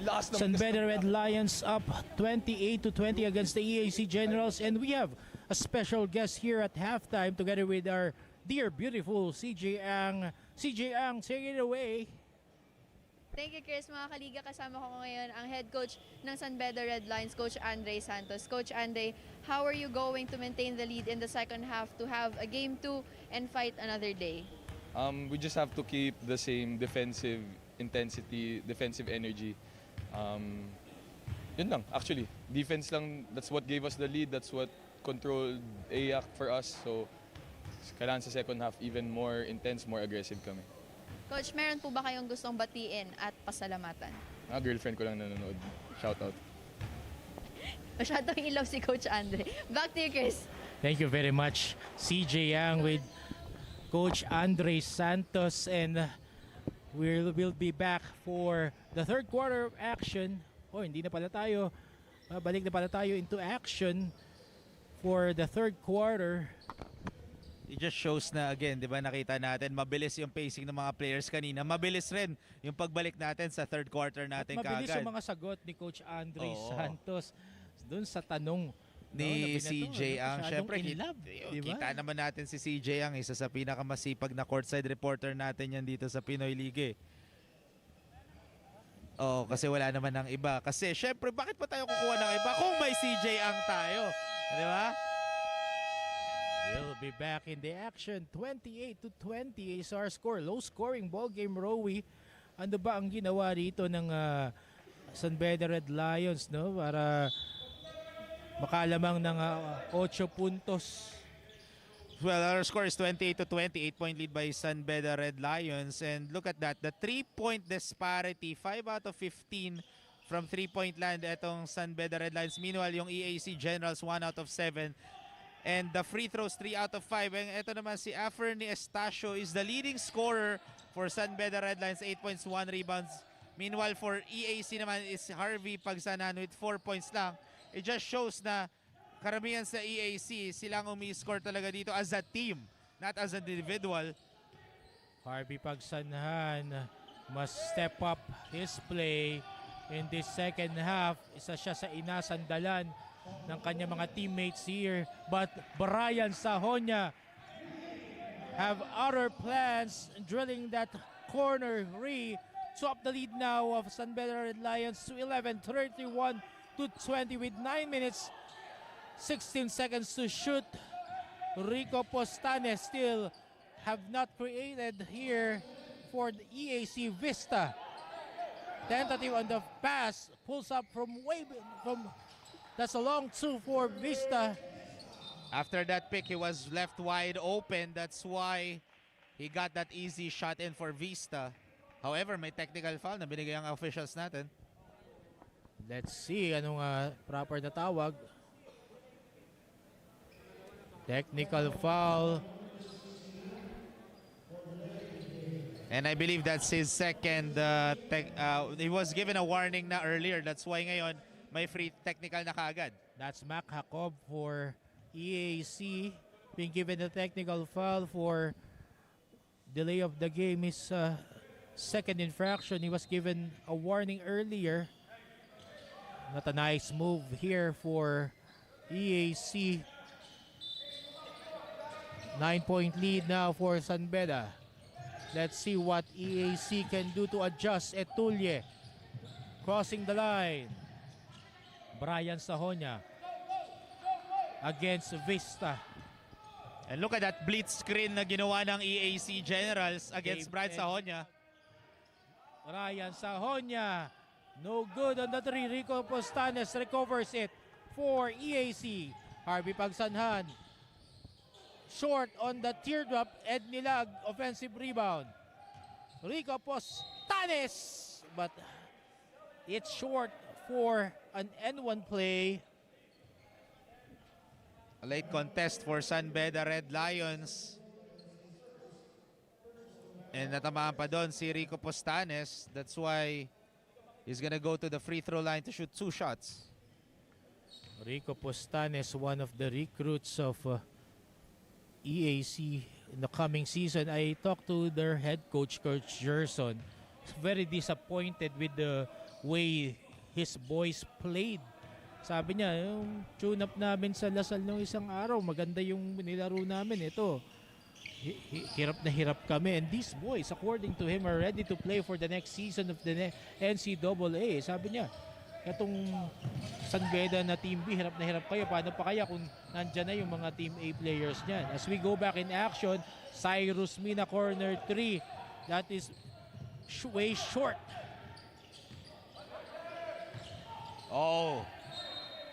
S4: Lakas ng
S1: San Beda Red Lions up 28-20 against the EAC Generals, and we have a special guest here at halftime together with our dear beautiful CJ Ang. CJ Ang, take it away.
S7: Thank you, Chris. Mga kaliga, kasama ko ngayon ang head coach ng San Beda Red Lions, Coach Andre Santos. Coach Andre, how are you going to maintain the lead in the second half to have a game 2 and fight another day?
S8: We just have to keep the same defensive intensity, defensive energy. Yun lang, actually. Defense lang, that's what gave us the lead. That's what controlled EAC for us. So, kailangan sa second half, even more intense, more aggressive kami.
S7: Coach, meron po ba kayong gustong batiin at pasalamatan?
S8: Girlfriend ko lang nanonood. Shout out.
S7: Masyadong ilaw si Coach Andre. Back to you, Chris.
S1: Thank you very much, CJ Yang with Coach Andre Santos, and we'll be back for the third quarter of action. Hindi na pala tayo. Balik na pala tayo into action for the third quarter.
S2: It just shows na again, di ba nakita natin, mabilis yung pacing ng mga players kanina. Mabilis rin yung pagbalik natin sa third quarter natin
S1: Mabilis
S2: kaagad.
S1: yung mga sagot ni Coach Andre
S2: Oo.
S1: Santos dun sa tanong
S2: Ni
S1: na
S2: CJ Ang. Siyempre,
S1: diba?
S2: kita naman natin si CJ Ang, isa sa pinakamasipag na courtside reporter natin yan dito sa Pinoyliga. Kasi wala naman ng iba. Kasi syempre, bakit pa tayo kukuha ng iba kung may CJ Ang tayo? Di ba?
S1: We'll be back in the action. 28-20 is our score. Low scoring ball game, Rowie. Ano ba ang ginawa dito ng San Beda Red Lions, no? Para makalamang ng 8 puntos.
S2: Well, our score is 28-20, 8-point lead by San Beda Red Lions. And look at that, the 3-point disparity, 5 out of 15 from 3-point land etong San Beda Red Lions. Meanwhile, yung EAC Generals, 1 out of 7. And the free throws, 3 out of 5. And ito naman si Aferni Estacio is the leading scorer for San Beda Red Lions, 8 points, 1 rebounds. Meanwhile, for EAC naman is Harvey Pagsanan with 4 points lang. It just shows na karamihan sa EAC, silang umi-score talaga dito as a team, not as an individual.
S1: Harvey Pagsanhan must step up his play in this second half. Isa siya sa inasandalan ng kanyang mga teammates here. But Brian Sahonia have other plans, drilling that corner three to up the lead now of San Beda Red Lions to 11, 31-20 with 9 minutes, 16 seconds to shoot. Rico Postanes still have not created here for the EAC Vista. Tentative on the pass, pulls up from that's a long two for Vista.
S2: After that pick, he was left wide open. That's why he got that easy shot in for Vista. However, may technical foul na binigay ang officials natin.
S1: Let's see anong proper na tawag. Technical foul.
S2: And I believe that's his second. He was given a warning na earlier. That's why ngayon may free technical na kaagad.
S1: That's Mac Jacob for EAC. Being given a technical foul for delay of the game. His second infraction. He was given a warning earlier. Not a nice move here for EAC. 9-point lead now for San Beda. Let's see what EAC can do to adjust. Etulye crossing the line. Brian Sahonia against Vista.
S2: And look at that blitz screen na ginawa ng EAC Generals against Brian Sahonia.
S1: Brian Sahonia, no good on the three. Rico Postanes recovers it for EAC. Harvey Pagsanhan, short on the teardrop. Ed Nilag, offensive rebound. Rico Postanes, but it's short for an N1 play.
S2: A late contest for San Beda Red Lions. And natamaan pa doon si Rico Postanes. That's why he's gonna go to the free throw line to shoot 2 shots.
S1: Rico Postanes, one of the recruits of EAC in the coming season. I talked to their head coach, Coach Gerson. Very disappointed with the way his boys played. Sabi niya, yung tune-up namin sa Lasal nung isang araw, maganda yung nilaro namin. Ito, hirap na hirap kami. And these boys, according to him, are ready to play for the next season of the NCAA. Sabi niya, itong San Beda na Team B, hirap na hirap kayo. Paano pa kaya kung nandyan na yung mga Team A players niyan? As we go back in action, Cyrus Mina, corner 3. That is way short.
S2: Oh,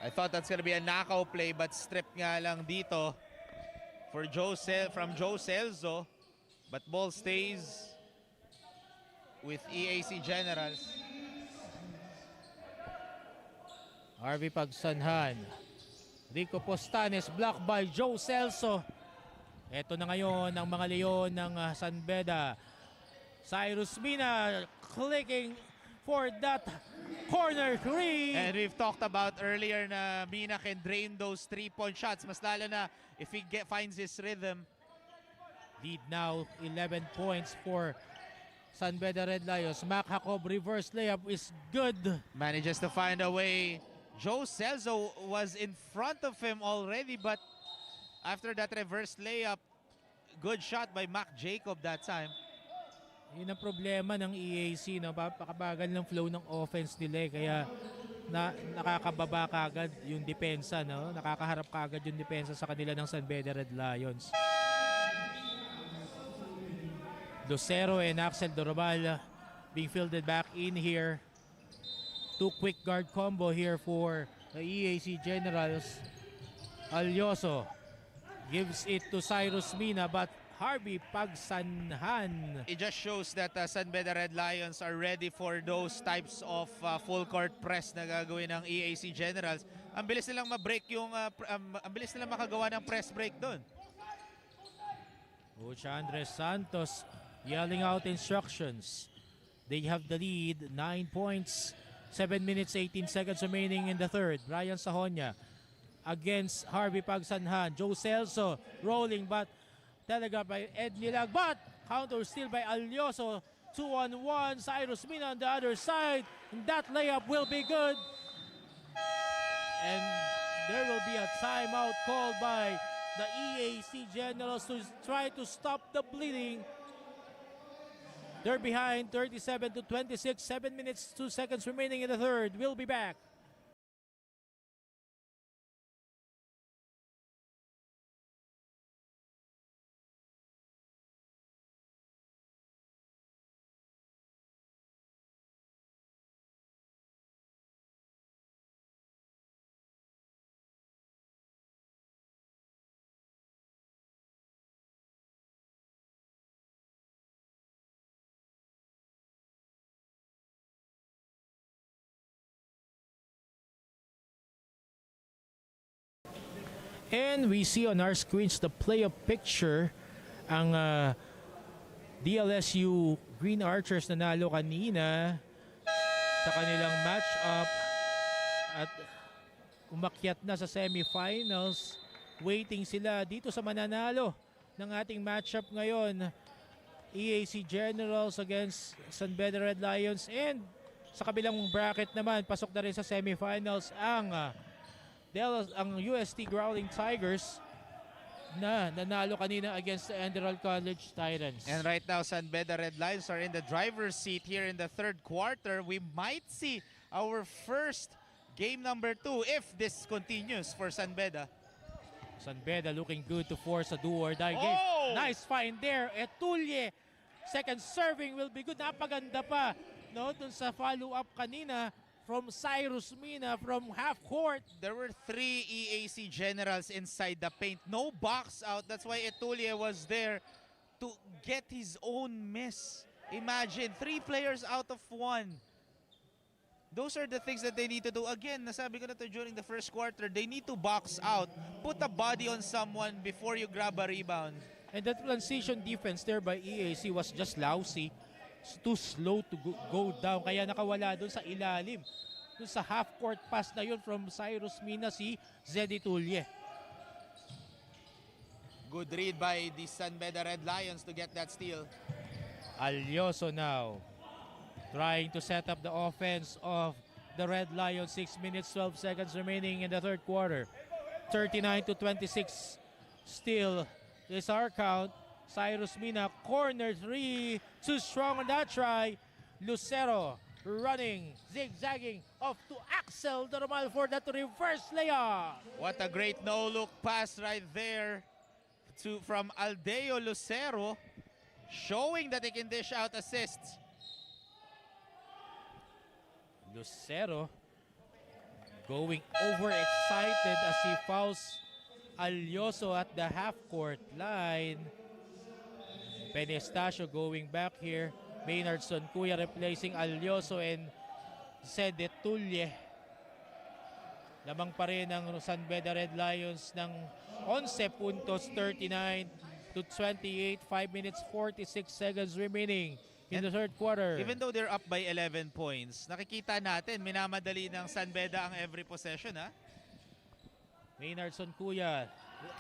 S2: I thought that's gonna be a knockout play, but strip nga lang dito for from Joe Celso. But ball stays with EAC Generals.
S1: Harvey Pagsanhan. Rico Postanes, blocked by Joe Celso. Ito na ngayon ang mga leon ng San Beda. Cyrus Mina clicking for that corner 3.
S2: And we've talked about earlier na Mina can drain those 3-point shots. Mas lalo na if he finds his rhythm.
S1: Lead now 11 points for San Beda Red Lions. Mac Jacob reverse layup is good.
S2: Manages to find a way. Joe Celso was in front of him already, but after that reverse layup, good shot by Mac Jacob that time.
S1: Yun ang problema ng EAC, no? Napakabagal ng flow ng offense nila, kaya nakakababa kagad yung depensa, no? Nakakaharap kagad yung depensa sa kanila ng San Beda Red Lions. Lucero and Axel Dorobal being fielded back in here. Two quick guard combo here for the EAC Generals. Alyoso gives it to Cyrus Mina, but Harvey Pagsanhan.
S2: It just shows that San Beda Red Lions are ready for those types of full court press na gagawin ng EAC Generals. Ang bilis nilang ma-break yung ang bilis nilang makagawa ng press break doon.
S1: Coach Andres Santos yelling out instructions. They have the lead, 9 points, 7 minutes 18 seconds remaining in the third. Brian Sahonia against Harvey Pagsanhan. Joe Celso rolling, but telegraph by Ed Nilag, but counter steal by Alyoso. 2-on-1, Cyrus Mina on the other side, and that layup will be good. And there will be a timeout called by the EAC Generals to try to stop the bleeding. They're behind 37-26, 7 minutes 2 seconds remaining in the third. We'll be back. And we see on our screens the play-up picture. Ang DLSU Green Archers nanalo kanina sa kanilang match-up at umakyat na sa semifinals. Waiting sila dito sa mananalo ng ating match-up ngayon. EAC Generals against San Beda Red Lions. And sa kabilang bracket naman, pasok na rin sa semifinals ang UST Growling Tigers na nanalo kanina against the Enderun Colleges Titans.
S2: And right now, San Beda Red Lions are in the driver's seat here in the third quarter. We might see our first game number 2 if this continues for San Beda.
S1: San Beda looking good to force a do-or-die game. Nice find there. Etulye, second serving will be good. Napaganda pa, no, dun sa follow-up kanina from Cyrus Mina from half court.
S2: There were 3 EAC Generals inside the paint. No box out. That's why Etulye was there to get his own miss. Imagine, 3 players out of 1. Those are the things that they need to do. Again, nasabi ko na to during the first quarter, they need to box out. Put a body on someone before you grab a rebound.
S1: And that transition defense there by EAC was just lousy. Too slow to go down, kaya nakawala doon sa ilalim. Doon sa half-court pass na yun from Cyrus Mina, si Zeddy Tulye.
S2: Good read by the San Beda Red Lions to get that steal.
S1: Alyoso now. trying to set up the offense of the Red Lions. 6 minutes, 12 seconds remaining in the third quarter. 39-26 still is our count. Cyrus Mina, corner three, too strong on that try. Lucero running, zigzagging off to Axel Normal for that reverse layup.
S2: What a great no-look pass right there from Aldeo Lucero, showing that he can dish out assists.
S1: Lucero going overexcited as he fouls Alyoso at the half-court line. Penestacio going back here. Maynardson Kuya replacing Alyoso and Sede Tulye. Lamang pa rin ang San Beda Red Lions ng 11 puntos, 39-28, 5 minutes 46 seconds remaining in the third quarter.
S2: Even though they're up by 11 points, nakikita natin minamadali ng San Beda ang every possession, ha?
S1: Maynardson Kuya,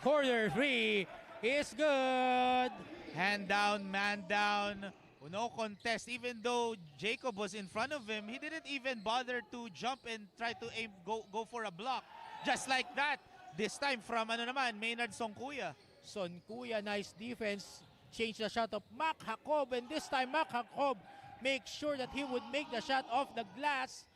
S1: corner three is good.
S2: Hand down, man down, no contest. Even though Jacob was in front of him, he didn't even bother to jump and try to aim, go for a block. Just like that, this time from Maynard Songkuya.
S1: Sonkuya, nice defense. Change the shot of Mac Jacob, and this time Mac Jacob makes sure that he would make the shot off the glass.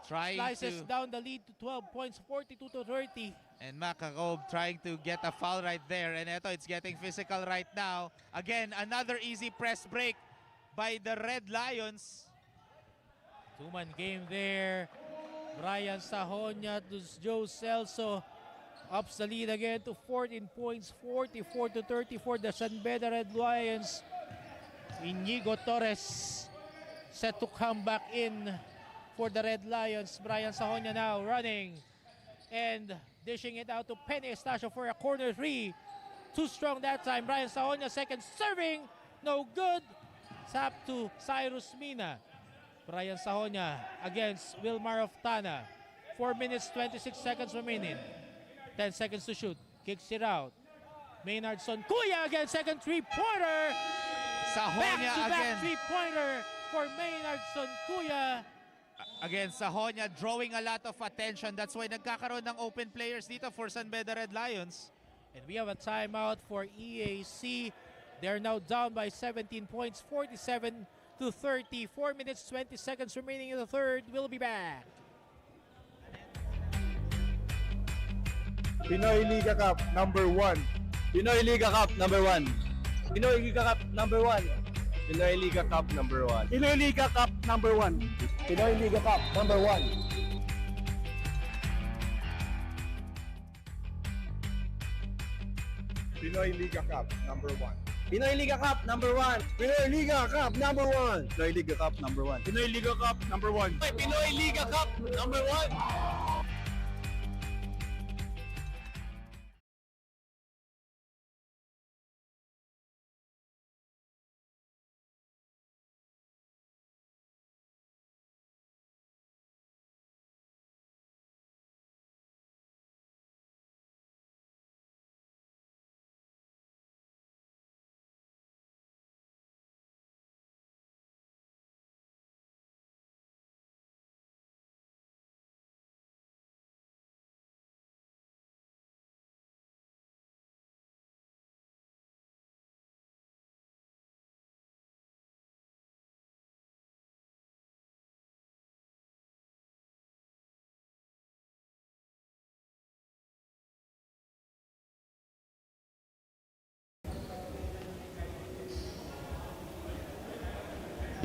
S1: Slices down the lead to 12 points, 42-30.
S2: And Mac Jacob trying to get a foul right there. And eto, it's getting physical right now. Again, another easy press break by the Red Lions.
S1: Two-man game there. Brian Sahonia to Joe Celso. Ups the lead again to 14 points, 44-30 for the San Beda Red Lions. Inigo Torres set to come back in for the Red Lions. Brian Sahonia now running and dishing it out to Penny Estacio for a corner three. Too strong that time. Brian Sahonia second serving. No good. Tap to Cyrus Mina. Brian Sahonia against Wilmar of Tana. 4 minutes, 26 seconds remaining. 10 seconds to shoot. Kicks it out. Maynardson Kuya again. Second three-pointer.
S2: Sahonia
S1: Back-to-back
S2: again.
S1: three-pointer for Maynardson Kuya.
S2: Again, Sahonia drawing a lot of attention. That's why nagkakaroon ng open players dito for San Beda Red Lions.
S1: And we have a timeout for EAC. They're now down by 17 points, 47-30. 4 minutes, 20 seconds remaining in the third. We'll be back.
S3: Pinoyliga Cup number 1.
S4: Pinoyliga Cup number 1. Pinoyliga Cup number 1. Pinoyliga Cup number 1.
S3: Pinoyliga Cup number 1.
S4: Pinoyliga Cup number 1.
S3: Pinoyliga Cup number 1.
S4: Pinoyliga Cup number 1. Pinoyliga Cup number 1.
S3: Pinoyliga Cup number 1. Pinoyliga Cup number 1.
S4: Pinoyliga Cup number 1.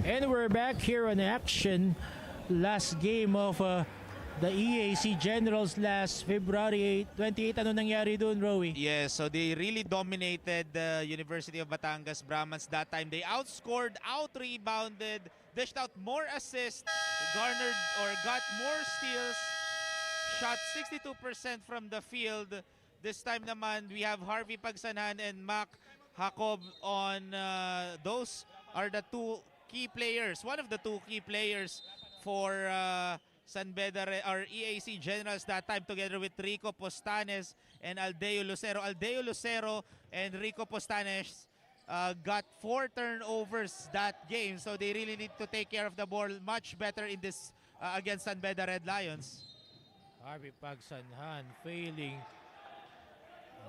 S1: And we're back here on action. Last game of the EAC Generals last February 28. Ano nangyari doon, Rowie?
S2: Yes, so they really dominated the University of Batangas Brahmans that time. They outscored, out-rebounded, dished out more assists, garnered or got more steals, shot 62% from the field. This time naman, we have Harvey Pagsanan and Mac Jacob on those are the two key players, one of the two key players for San Beda or EAC Generals that time, together with Rico Postanes and Aldeo Lucero. Aldeo Lucero and Rico Postanes got 4 turnovers that game. So they really need to take care of the ball much better in this against San Beda Red Lions.
S1: Harvey Pagsanhan failing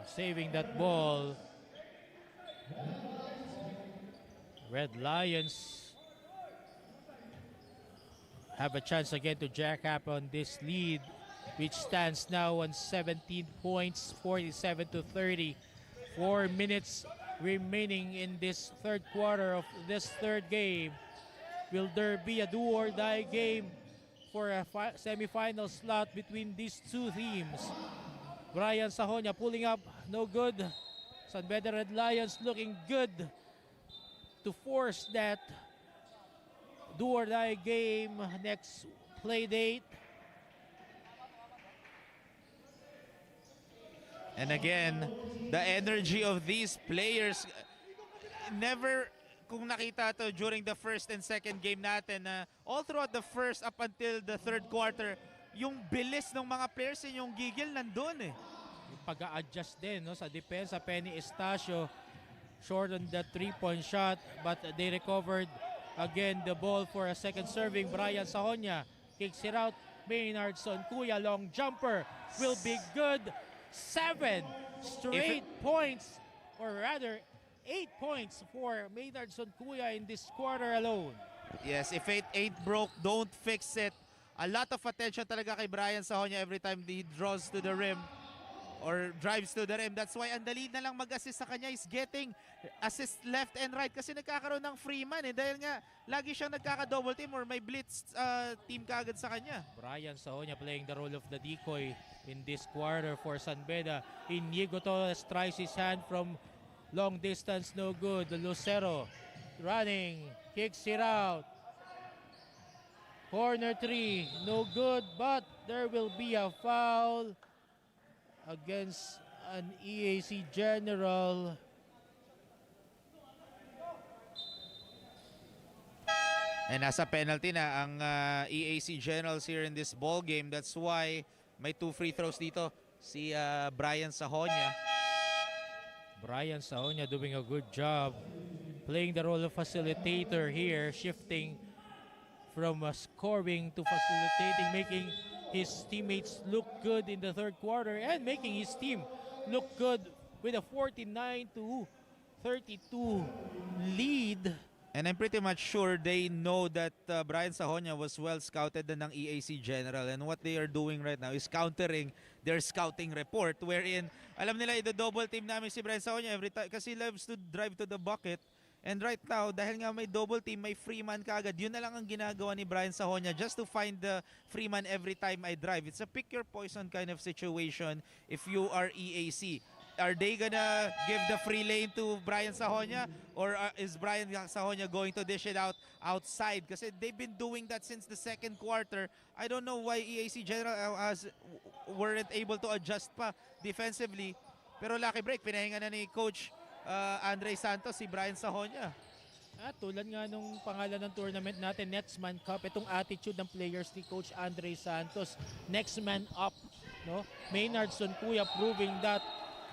S1: saving that ball. Red Lions have a chance again to jack up on this lead, which stands now on 17 points, 47 to 30. 4 minutes remaining in this third quarter of this third game. Will there be a do or die game for a semi-final slot between these two teams? Brian Sahonia pulling up, no good. San Beda Red Lions looking good to force that do or die game next play date.
S2: And again, the energy of these players, never, kung nakita to during the first and second game natin, all throughout the first up until the third quarter, yung bilis ng mga players yung gigil nandun eh.
S1: Yung pag-a-adjust din no, sa depensa. Penny Estacio short on the 3-point shot, but they recovered again the ball for a second serving. Brian Sahonia kicks it out. Maynardson Kuya, long jumper will be good. 7 straight points, or rather 8 points for Maynardson Kuya in this quarter alone.
S2: Yes, if it ain't broke, don't fix it. A lot of attention talaga kay Brian Sahonia every time he draws to the rim or drives to the rim. That's why ang dali na lang mag-assist sa kanya is getting assist left and right kasi nagkakaroon ng free man eh. Dahil nga lagi siyang nagkaka-double team or may blitz team kaagad sa kanya.
S1: Brian Sahonia playing the role of the decoy in this quarter for San Beda. Inigo Torres tries his hand from long distance, no good. Lucero running, kicks it out. Corner 3, no good, but there will be a foul against an EAC General.
S2: And nasa penalty na ang EAC Generals here in this ball game. That's why may 2 free throws dito si Brian Sahonia.
S1: Brian Sahonia doing a good job playing the role of facilitator here, shifting from scoring to facilitating, making his teammates look good in the third quarter and making his team look good with a 49 to 32 lead.
S2: And I'm pretty much sure they know that Brian Sahonia was well scouted ng EAC General, and what they are doing right now is countering their scouting report wherein alam nila i-double team namin si Brian Sahonia every time kasi he loves to drive to the bucket. And right now, dahil nga may double team, may free man kaagad, yun na lang ang ginagawa ni Brian Sahonia just to find the free man every time I drive. It's a pick your poison kind of situation if you are EAC. Are they gonna give the free lane to Brian Sahonia, or is Brian Sahonia going to dish it out outside? Kasi they've been doing that since the second quarter. I don't know why EAC General weren't able to adjust pa defensively. Pero lucky break, pinahinga na ni Coach Andre Santos si Brian Sahonia.
S1: At tulad nga nung pangalan ng tournament natin, Next Man Cup, itong attitude ng players ni Coach Andre Santos, next man up, no? Maynardson Kuya proving that,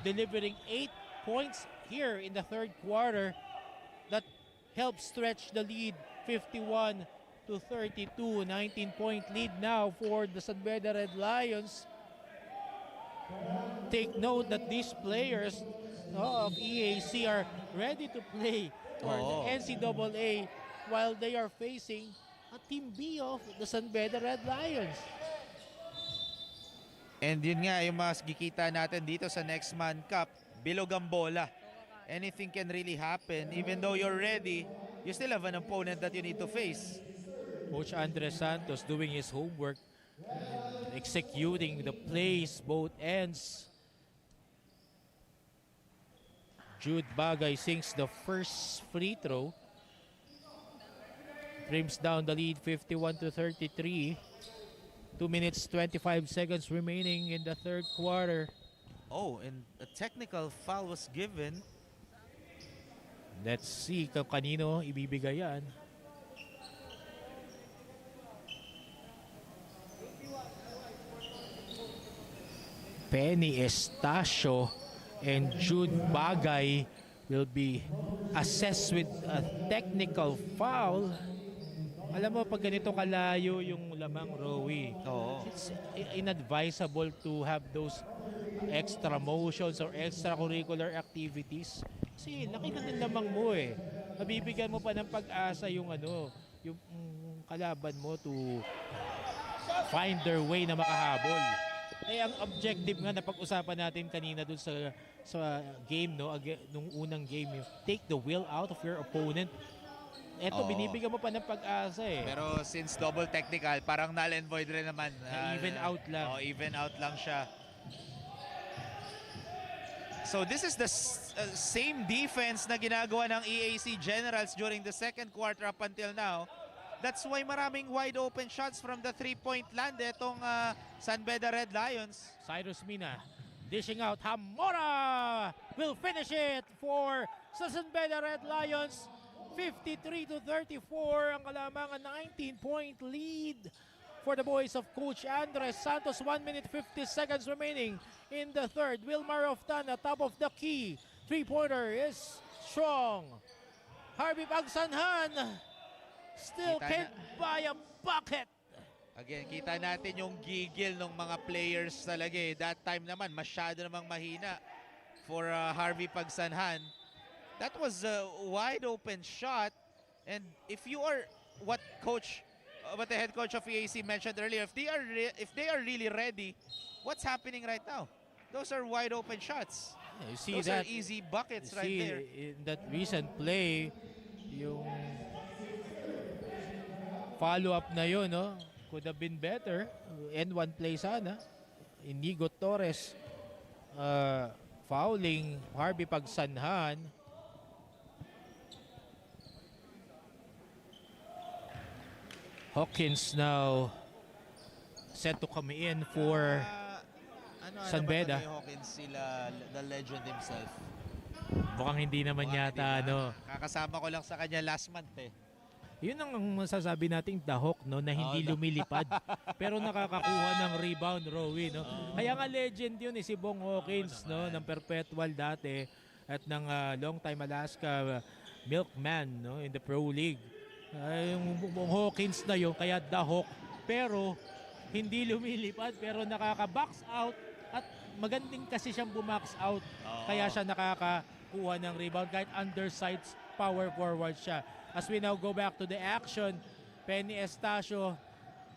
S1: delivering 8 points here in the third quarter that helps stretch the lead 51 to 32, 19-point lead now for the San Beda Red Lions. Take note that these players of EAC are ready to play for the NCAA while they are facing a Team B of the San Beda Red Lions.
S2: And yun nga yung mas gikita natin dito sa Next Man Cup, bilog ang bola. Anything can really happen. Even though you're ready, you still have an opponent that you need to face.
S1: Coach Andres Santos doing his homework, executing the plays both ends. Jude Bagay sinks the first free throw. Trims down the lead 51 to 33. 2 minutes 25 seconds remaining in the third quarter.
S2: Oh, and a technical foul was given.
S1: Let's see kung kanino ibibigay yan. Penny Estacio and Jude Bagay will be assessed with a technical foul. Alam mo, pag ganito kalayo yung lamang, Rowie,
S2: Oo.
S1: it's inadvisable to have those extra motions or extracurricular activities. Kasi laki na din lamang mo eh. Mabibigyan mo pa ng pag-asa yung yung kalaban mo to find their way na makahabol. Ay ang objective nga na pag-usapan natin kanina dun sa game, no, nung unang game, yung take the will out of your opponent. Eto,
S2: Oo.
S1: binibigyan mo pa ng pag-asa eh.
S2: Pero since double technical, parang null and void rin naman.
S1: Even out lang.
S2: Oh, even out lang siya. So this is the same defense na ginagawa ng EAC Generals during the second quarter up until now. That's why maraming wide open shots from the three-point land itong San Beda Red Lions.
S1: Cyrus Mina dishing out. Hamora will finish it for San Beda Red Lions. 53-34 ang kalamangan, 19-point lead for the boys of Coach Andres Santos. 1 minute 50 seconds remaining in the third. Wilmar Oftana, top of the key. Three-pointer is strong. Harvey Pagsanhan still
S2: Kita
S1: can't buy a bucket.
S2: Again, kita natin yung gigil ng mga players talaga eh. That time naman, masyado namang mahina for Harvey Pagsanhan. That was a wide open shot. And if you are what the head coach of EAC mentioned earlier, if they are really ready, what's happening right now? Those are wide open shots.
S1: You see
S2: Those
S1: that,
S2: are easy buckets
S1: you
S2: right
S1: see
S2: there.
S1: in that recent play, yung follow-up na yun, no? Could have been better. End one play sana. Inigo Torres fouling Harvey Pagsanhan. Hawkins now set to come in for San Beda.
S2: Hawkins, sila, the legend himself.
S1: Mukhang hindi naman yata,
S2: Hindi
S1: no?
S2: ba? Kakasama ko lang sa kanya last month eh.
S1: Yun ang masasabi nating the Hawk, no, na hindi lumilipad pero nakakakuha ng rebound, Rowie, no. Kaya nga legend yun si Bong Hawkins, no, ng Perpetual dati at ng long time Alaska Milkman, no, in the Pro League. Yung Bong Hawkins na yun, kaya the Hawk, pero hindi lumilipad pero nakaka-box out at magandang kasi siyang bumax out. Kaya siya nakakakuha ng rebound kahit undersized power forward siya. As we now go back to the action, Penny Estacio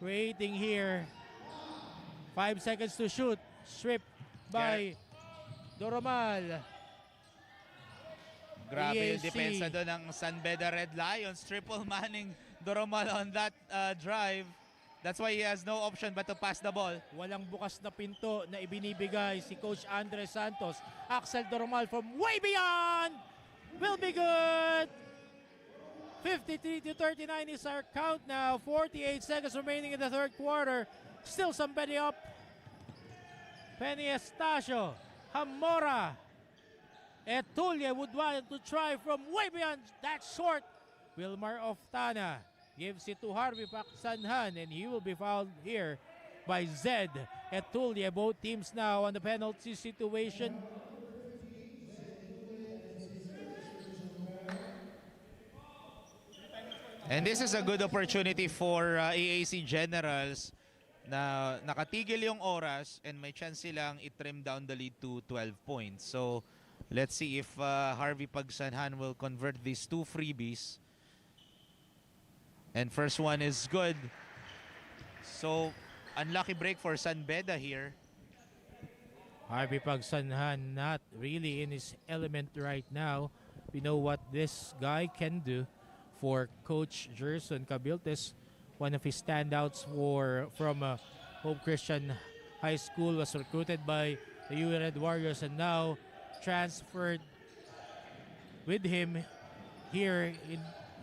S1: waiting here. 5 seconds to shoot. Stripped by Doromal.
S2: Grabe yung
S1: EAC.
S2: depensa doon ng San Beda Red Lions. Triple manning Doromal on that drive. That's why he has no option but to pass the ball.
S1: Walang bukas na pinto na ibinibigay si Coach Andres Santos. Axel Doromal from way beyond. Will be good. 53-39 is our count now. 48 seconds remaining in the third quarter. Still somebody up. Penny Estacio. Hamora. Etulia would want to try from way beyond that short. Wilmar Oftana gives it to Harvey Pagsanhan and he will be fouled here by Zed Etulia. Both teams now on the penalty situation.
S2: And this is a good opportunity for EAC Generals na nakatigil yung oras and may chance silang i-trim down the lead to 12 points. So let's see if Harvey Pagsanhan will convert these two freebies. And first one is good. So unlucky break for San Beda here.
S1: Harvey Pagsanhan not really in his element right now. We know what this guy can do for Coach Gerson Cabiltes. One of his standouts from Hope Christian High School, was recruited by the UE Red Warriors and now transferred with him here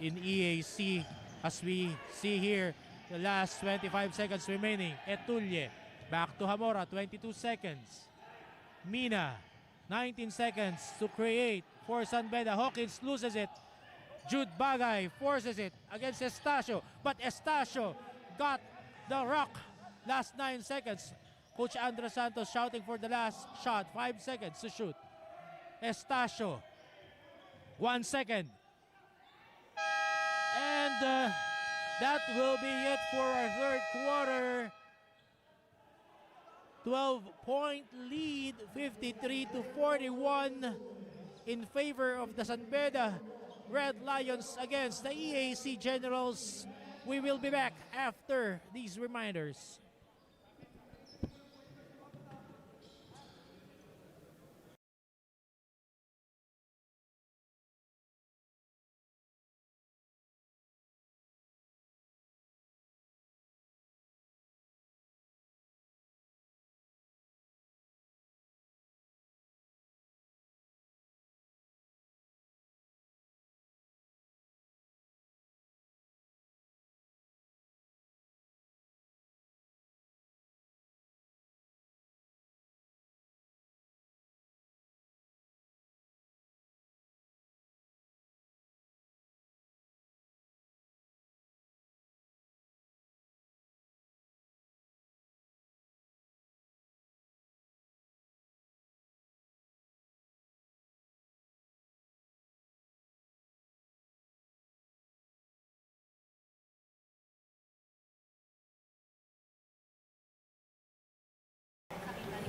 S1: in EAC. As we see here, the last 25 seconds remaining. Etulie, back to Hamora, 22 seconds. Mina, 19 seconds to create for San Beda. Hawkins loses it. Jude Bagay forces it against Estacio, but Estacio got the rock. Last 9 seconds. Coach Andres Santos shouting for the last shot. 5 seconds to shoot. Estacio 1 second. And that will be it for our third quarter. 12-point lead, 53-41 in favor of the San Beda Red Lions against the EAC Generals. We will be back after these reminders.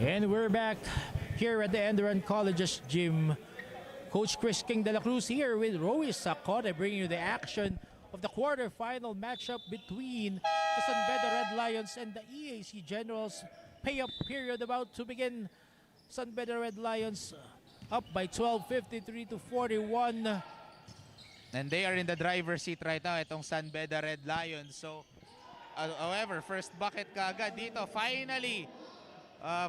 S1: And we're back here at the Enderun Colleges gym. Coach Chris King de la Cruz here with Rois Sacote bringing you the action of the quarterfinal matchup between the San Beda Red Lions and the EAC Generals. Pay-up period about to begin. San Beda Red Lions up by 12, 53-41.
S2: And they are in the driver's seat right now, itong San Beda Red Lions. So, however, first bucket kaagad dito. Finally,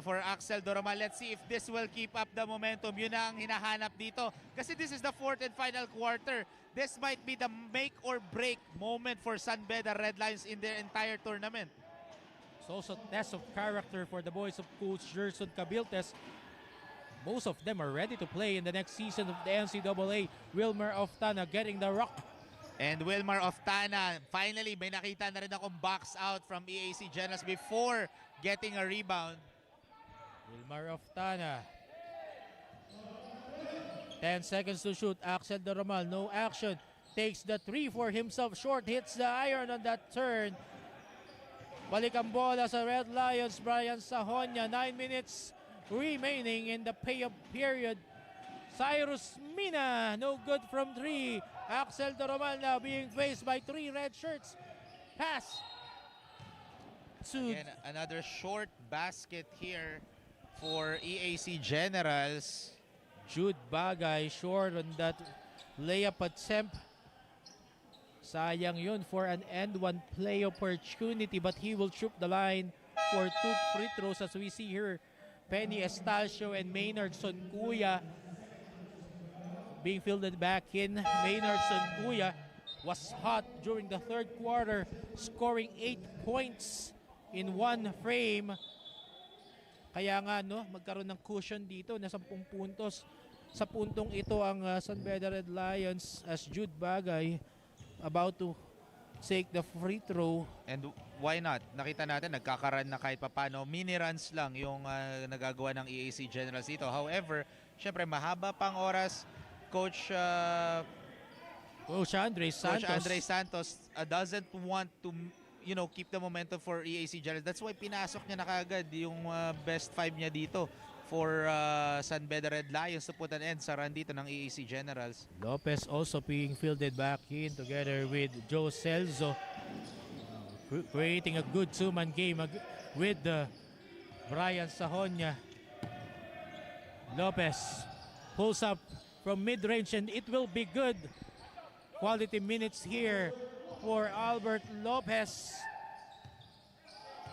S2: for Axel Doromal. Let's see if this will keep up the momentum. Yun ang hinahanap dito. Kasi this is the fourth and final quarter. This might be the make or break moment for San Beda Red Lions in their entire tournament.
S1: It's also a test of character for the boys of Coach Gerson Cabiltes. Most of them are ready to play in the next season of the NCAA. Wilmer Oftana getting the rock.
S2: And Wilmar Oftana, finally may nakita na rin akong box out from EAC Generals before getting a rebound.
S1: Wilmar Oftana. 10 seconds to shoot. Axel Doromal, no action. Takes the three for himself. Short, hits the iron on that turn. Balik ang bola sa Red Lions. Brian Sahonia. 9 minutes remaining in the pay-up period. Cyrus Mina, no good from three. Axel Doromal now being faced by three red shirts. Pass.
S2: Again, another short basket here for EAC Generals.
S1: Jude Bagay short on that layup attempt. Sayang yun for an end one play opportunity, but he will shoot the line for two free throws as we see here. Penny Estacio and Maynard Soncuya being fielded back in. Maynard Soncuya was hot during the third quarter, scoring 8 points in one frame. Kaya nga magkaroon ng cushion dito na 10 puntos. Sa puntong ito ang San Beda Red Lions as Jude Bagay about to take the free throw.
S2: And why not? Nakita natin nagkakaran na kahit papano. Mini runs lang yung nagagawa ng EAC Generals dito. However, syempre mahaba pang oras. Coach
S1: Andre
S2: Santos doesn't want to keep the momentum for EAC Generals. That's why pinasok niya na kagad yung best 5 niya dito for San Beda Red Lions to put an end sa run dito ng EAC Generals.
S1: Lopez also being fielded back in together with Joe Celso, creating a good two-man game with Brian Sahonia. Lopez pulls up from mid-range and it will be good. Quality minutes here for Albert Lopez.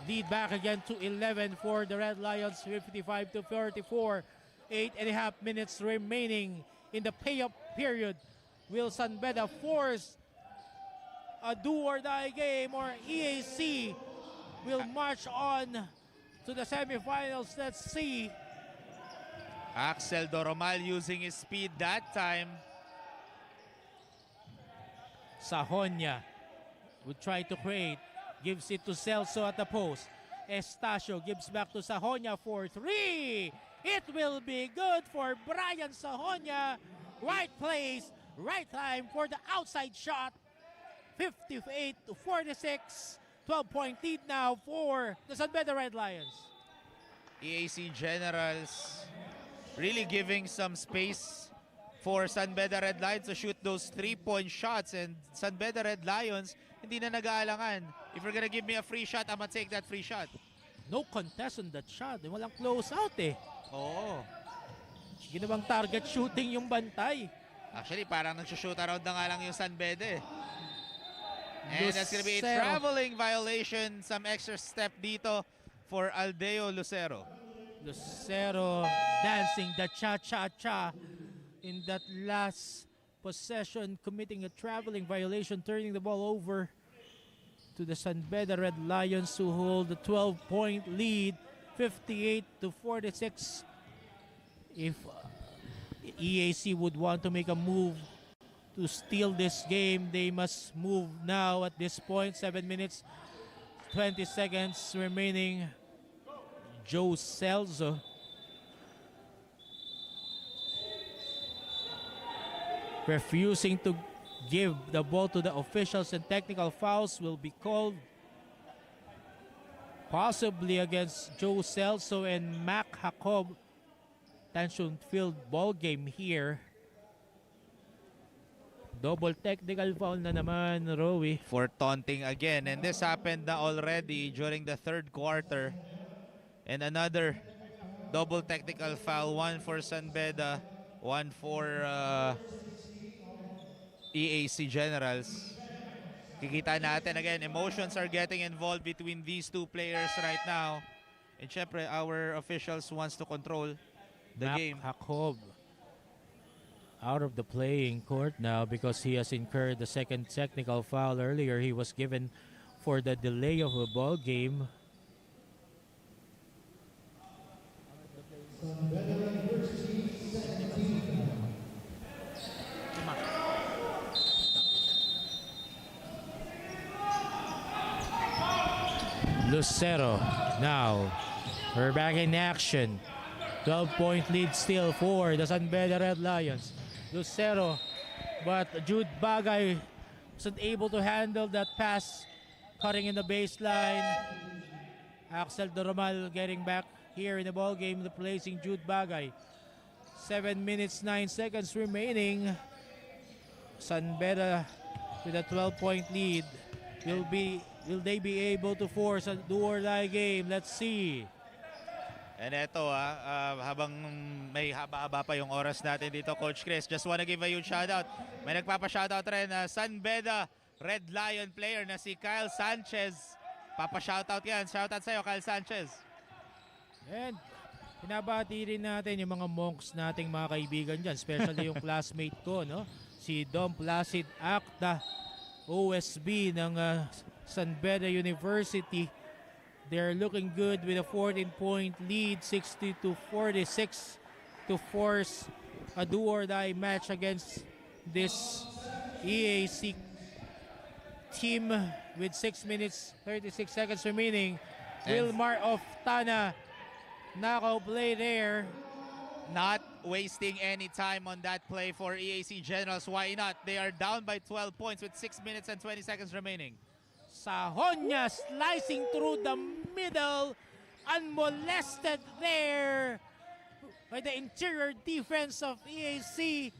S1: Lead back again to 11 for the Red Lions, 55-34. 8.5 minutes remaining in the pay-up period. Will San Beda force a do-or-die game, or EAC will march on to the semifinals? Let's see.
S2: Axel Doromal using his speed that time.
S1: Sahonia would try to create. Gives it to Celso at the post. Estacio gives back to Sahonia for three. It will be good for Brian Sahonia Right place, right time for the outside shot. 58-46. 12-point lead now for the San Beda Red Lions.
S2: EAC Generals really giving some space for San Beda Red Lions to shoot those 3-point shots, and San Beda Red Lions hindi na nag-aalangan. If you're gonna give me a free shot, I'm gonna take that free shot.
S1: No contest on that shot. Walang close out eh.
S2: Oo.
S1: Ginawang target shooting yung bantay.
S2: Actually, parang nag-shoot around na nga lang yung San Beda eh. And that's gonna be a
S1: Lucero.
S2: traveling violation. Some extra step dito for Aldeo Lucero.
S1: Lucero dancing the cha-cha-cha in that last possession, committing a traveling violation, turning the ball over to the San Beda Red Lions, who hold the 12-point lead, 58-46. If EAC would want to make a move to steal this game, they must move now at this point. 7 minutes, 20 seconds remaining. Joe Celso refusing to give the ball to the officials, and technical fouls will be called, possibly against Joe Celso and Mac Jacob. Tension-filled ball game here. Double technical foul na naman, Rowie.
S2: For taunting again, and this happened na already during the third quarter. And another double technical foul, one for San Beda, one for EAC Generals. Kikita natin again, emotions are getting involved between these two players right now. And syempre, our officials wants to control the
S1: Mac
S2: game.
S1: Jacob out of the playing court now because he has incurred the second technical foul. Earlier, he was given for the delay of a ball game. Lucero now. We're back in action. 12-point lead still for the San Beda Red Lions. Lucero, but Jude Bagay wasn't able to handle that pass, cutting in the baseline. Axel Doromal getting back here in the ball game, replacing Jude Bagay. 7 minutes, 9 seconds remaining. San Beda with a 12-point lead. Will they be able to force a do-or-die game? Let's see.
S2: And eto habang may haba-haba pa yung oras natin dito, Coach Chris, just wanna give a huge shoutout. May nagpapa-shoutout rin na San Beda Red Lion player na si Kyle Sanchez. Papa-shoutout yan. Shoutout sa'yo, Kyle Sanchez.
S1: And pinabati rin natin yung mga monks nating mga kaibigan dyan, especially yung classmate ko, no? Si Dom Placid Acta, OSB ng San Beda University. They're looking good with a 14-point lead, 60-46, to force a do-or-die match against this EAC team with 6 minutes, 36 seconds remaining. Wilmar of Tana, knockout play there.
S2: Not wasting any time on that play for EAC Generals. Why not? They are down by 12 points with 6 minutes and 20 seconds remaining.
S1: Sahonya slicing through the middle, unmolested there by the interior defense of EAC.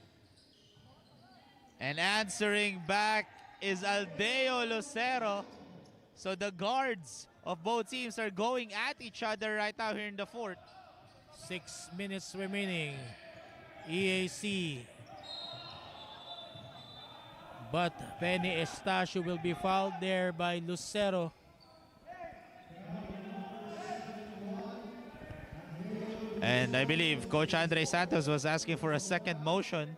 S2: And answering back is Aldeo Lucero. So the guards of both teams are going at each other right now here in the fourth.
S1: 6 minutes remaining. EAC. But Penny Estacio will be fouled there by Lucero.
S2: And I believe Coach Andre Santos was asking for a second motion.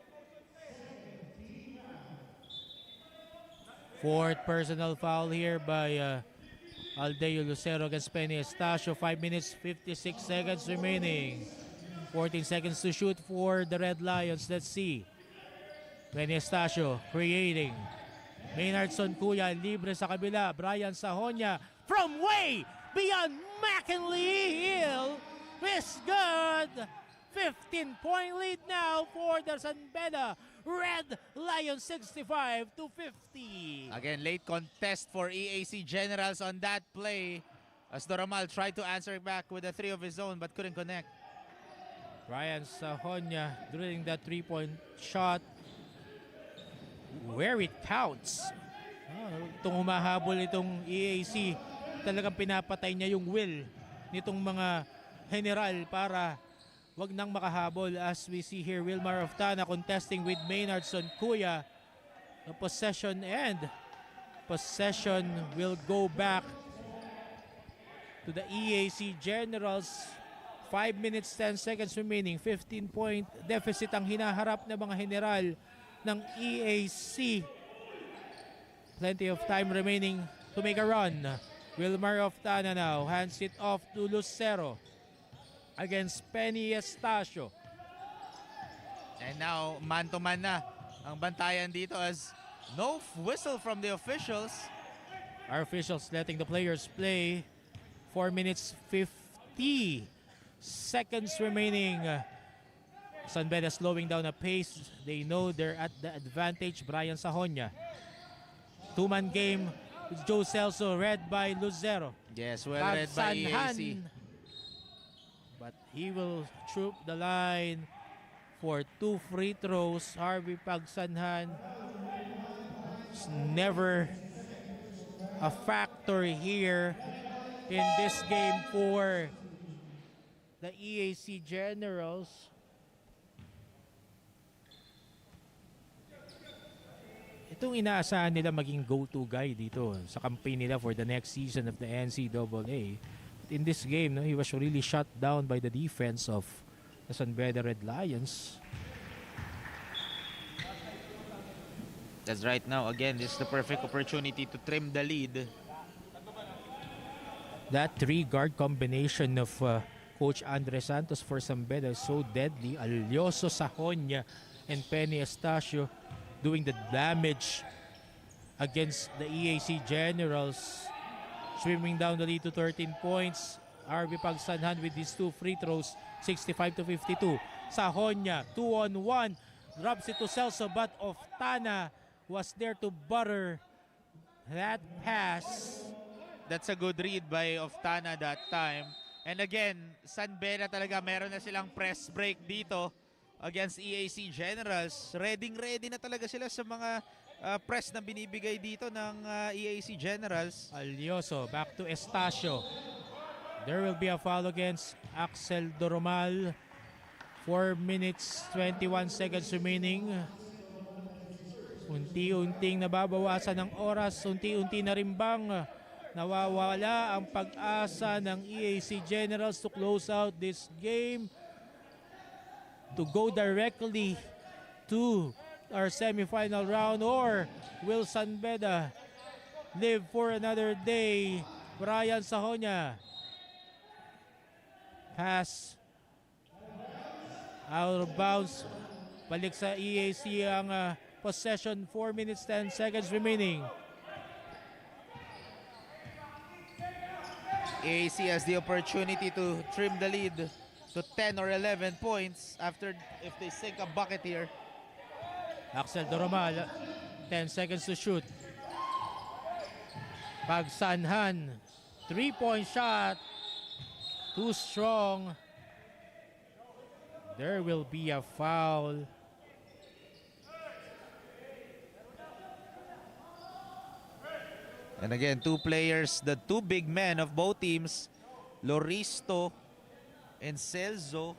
S1: Fourth personal foul here by Aldeo Lucero against Penny Estacio. 5 minutes, 56 seconds remaining. 14 seconds to shoot for the Red Lions. Let's see. Penny Estacio creating. Maynardson Kuya libre sa kabila. Brian Sahonya from way beyond McKinley Hill is good. 15-point lead now for the San Beda Red Lions, 65 to 50.
S2: Again, late contest for EAC Generals on that play as Doromal tried to answer back with a 3 of his own but couldn't connect.
S1: Brian Sahonya drilling that 3-point shot where it counts. Itong humahabol itong EAC, talagang pinapatay niya yung will nitong mga general para wag nang makahabol. As we see here, Wilmar of Tana contesting with Maynardson Kuya. The possession will go back to the EAC Generals. 5 minutes 10 seconds remaining. 15-point deficit ang hinaharap ng mga general ng EAC. Plenty of time remaining to make a run. Wilmar of Tana now hands it off to Lucero against Penny Estacio.
S2: And now, man-to-man na ang bantayan dito as no whistle from the officials.
S1: Our officials letting the players play. 4 minutes 50 seconds remaining. San Beda slowing down the pace. They know they're at the advantage. Brian Sahonya. Two-man game with Joe Celso, read by Lucero.
S2: Yes, well read by EAC.
S1: But he will troop the line for 2 free throws. Harvey Pagsanhan is never a factor here in this game for the EAC Generals. Itong inaasahan nila maging go-to guy dito sa campaign nila for the next season of the NCAA. But in this game, no, he was really shut down by the defense of the San Beda Red Lions.
S2: That's right now. Again, this is the perfect opportunity to trim the lead.
S1: That 3-guard combination of Coach Andre Santos for San Beda is so deadly. Alioso, Sahonya, and Penny Estacio doing the damage against the EAC Generals. Swimming down the lead to 13 points. RB Pagsanhan with these 2 free throws, 65 to 52. Sahonya, 2-on-1. Drops it to Celso, but Oftana was there to butter that pass.
S2: That's a good read by Oftana that time. And again, San Beda talaga meron na silang press break dito against EAC Generals. Ready na talaga sila sa mga press na binibigay dito ng EAC Generals.
S1: Alioso back to Estacio. There will be a foul against Axel Doromal. 4 minutes 21 seconds remaining. Unti-unting nababawasan ng oras. Unti-unti na rin bang nawawala ang pag-asa ng EAC Generals to close out this game, to go directly to our semifinal round, or will San Beda live for another day? Brian Sahonya. Pass out of bounds. Balik sa EAC ang possession. 4 minutes 10 seconds remaining.
S2: EAC has the opportunity to trim the lead to 10 or 11 points after if they sink a bucket here.
S1: Axel Doromal, 10 seconds to shoot. Pagsanhan, 3-point shot. Too strong. There will be a foul.
S2: And again, 2 players, the 2 big men of both teams, Loristo and Celso.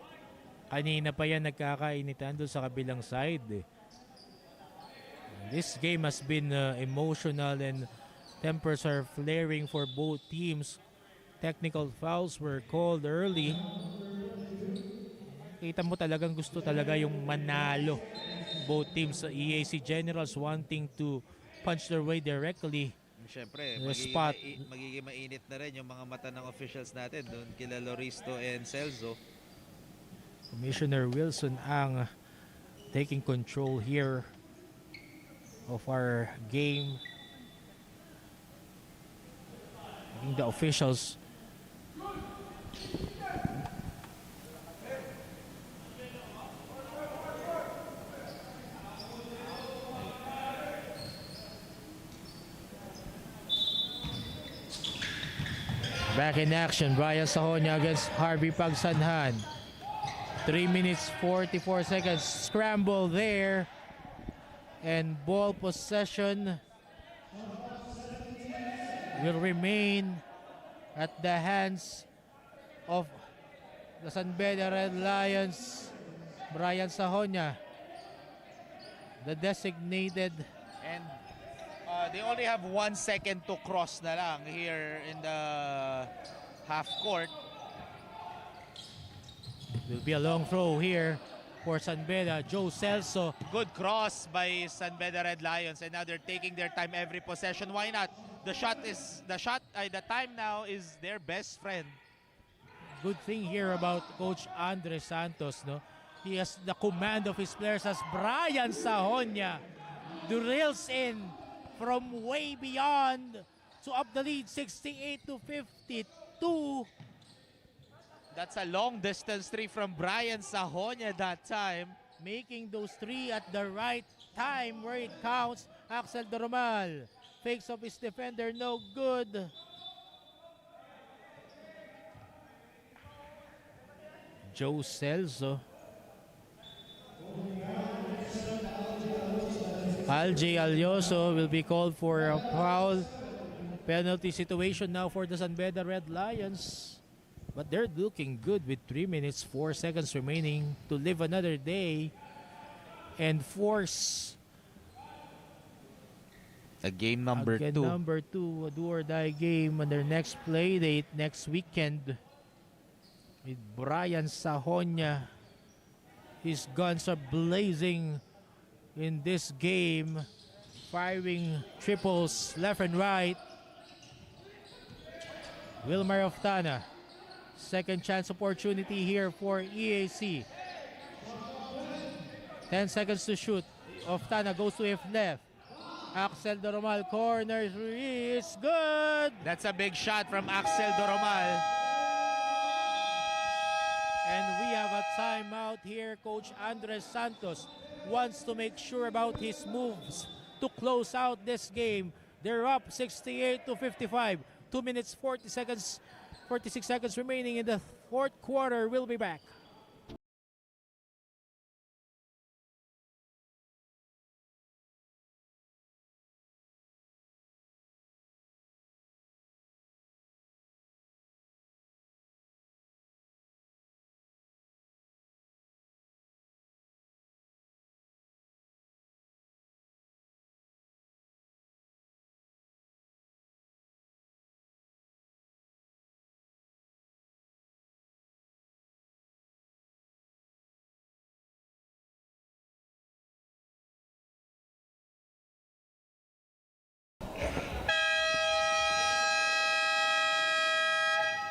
S1: Kanina pa yan nagkakainitan doon sa kabilang side. This game has been emotional and tempers are flaring for both teams. Technical fouls were called early. Kita mo talagang gusto talaga yung manalo. Both teams, EAC Generals wanting to punch their way directly.
S2: Siyempre, magiging mainit na rin yung mga mata ng officials natin doon kila Loristo and Celso.
S1: Commissioner Wilson ang taking control here of our game. The officials Back in action, Brian Sahonia against Harvey Pagsanhan. 3 minutes 44 seconds. Scramble there. And ball possession will remain at the hands of the San Beda Red Lions. Brian Sahonia, the designated.
S2: And they only have 1 second to cross na lang here in the half court.
S1: Will be a long throw here for San Beda. Joe Celso.
S2: Good cross by San Beda Red Lions, and now they're taking their time every possession. Why not? The time now is their best friend.
S1: Good thing here about Coach Andre Santos, no? He has the command of his players as Brian Sahonia drills in from way beyond to up the lead 68 to 52.
S2: That's a long distance three from Brian Sahonia that time.
S1: Making those three at the right time where it counts. Axel Doromal fakes off his defender, no good. Joe Celso. Alj Alioso will be called for a foul. Penalty situation now for the San Beda Red Lions. But they're looking good with 3 minutes 4 seconds remaining to live another day and force
S2: A game number
S1: again,
S2: 2.
S1: number 2, a do or die game on their next play date next weekend with Brian Sahonia. His guns are blazing in this game, firing triples left and right. Wilmar Oftana, second chance opportunity here for EAC. 10 seconds to shoot. Oftana goes to if left. Axel Doromal corner three is good.
S2: That's a big shot from Axel Doromal.
S1: And we have a timeout here. Coach Andres Santos wants to make sure about his moves to close out this game. They're up 68 to 55. 2 minutes 46 seconds remaining in the fourth quarter. We'll be back.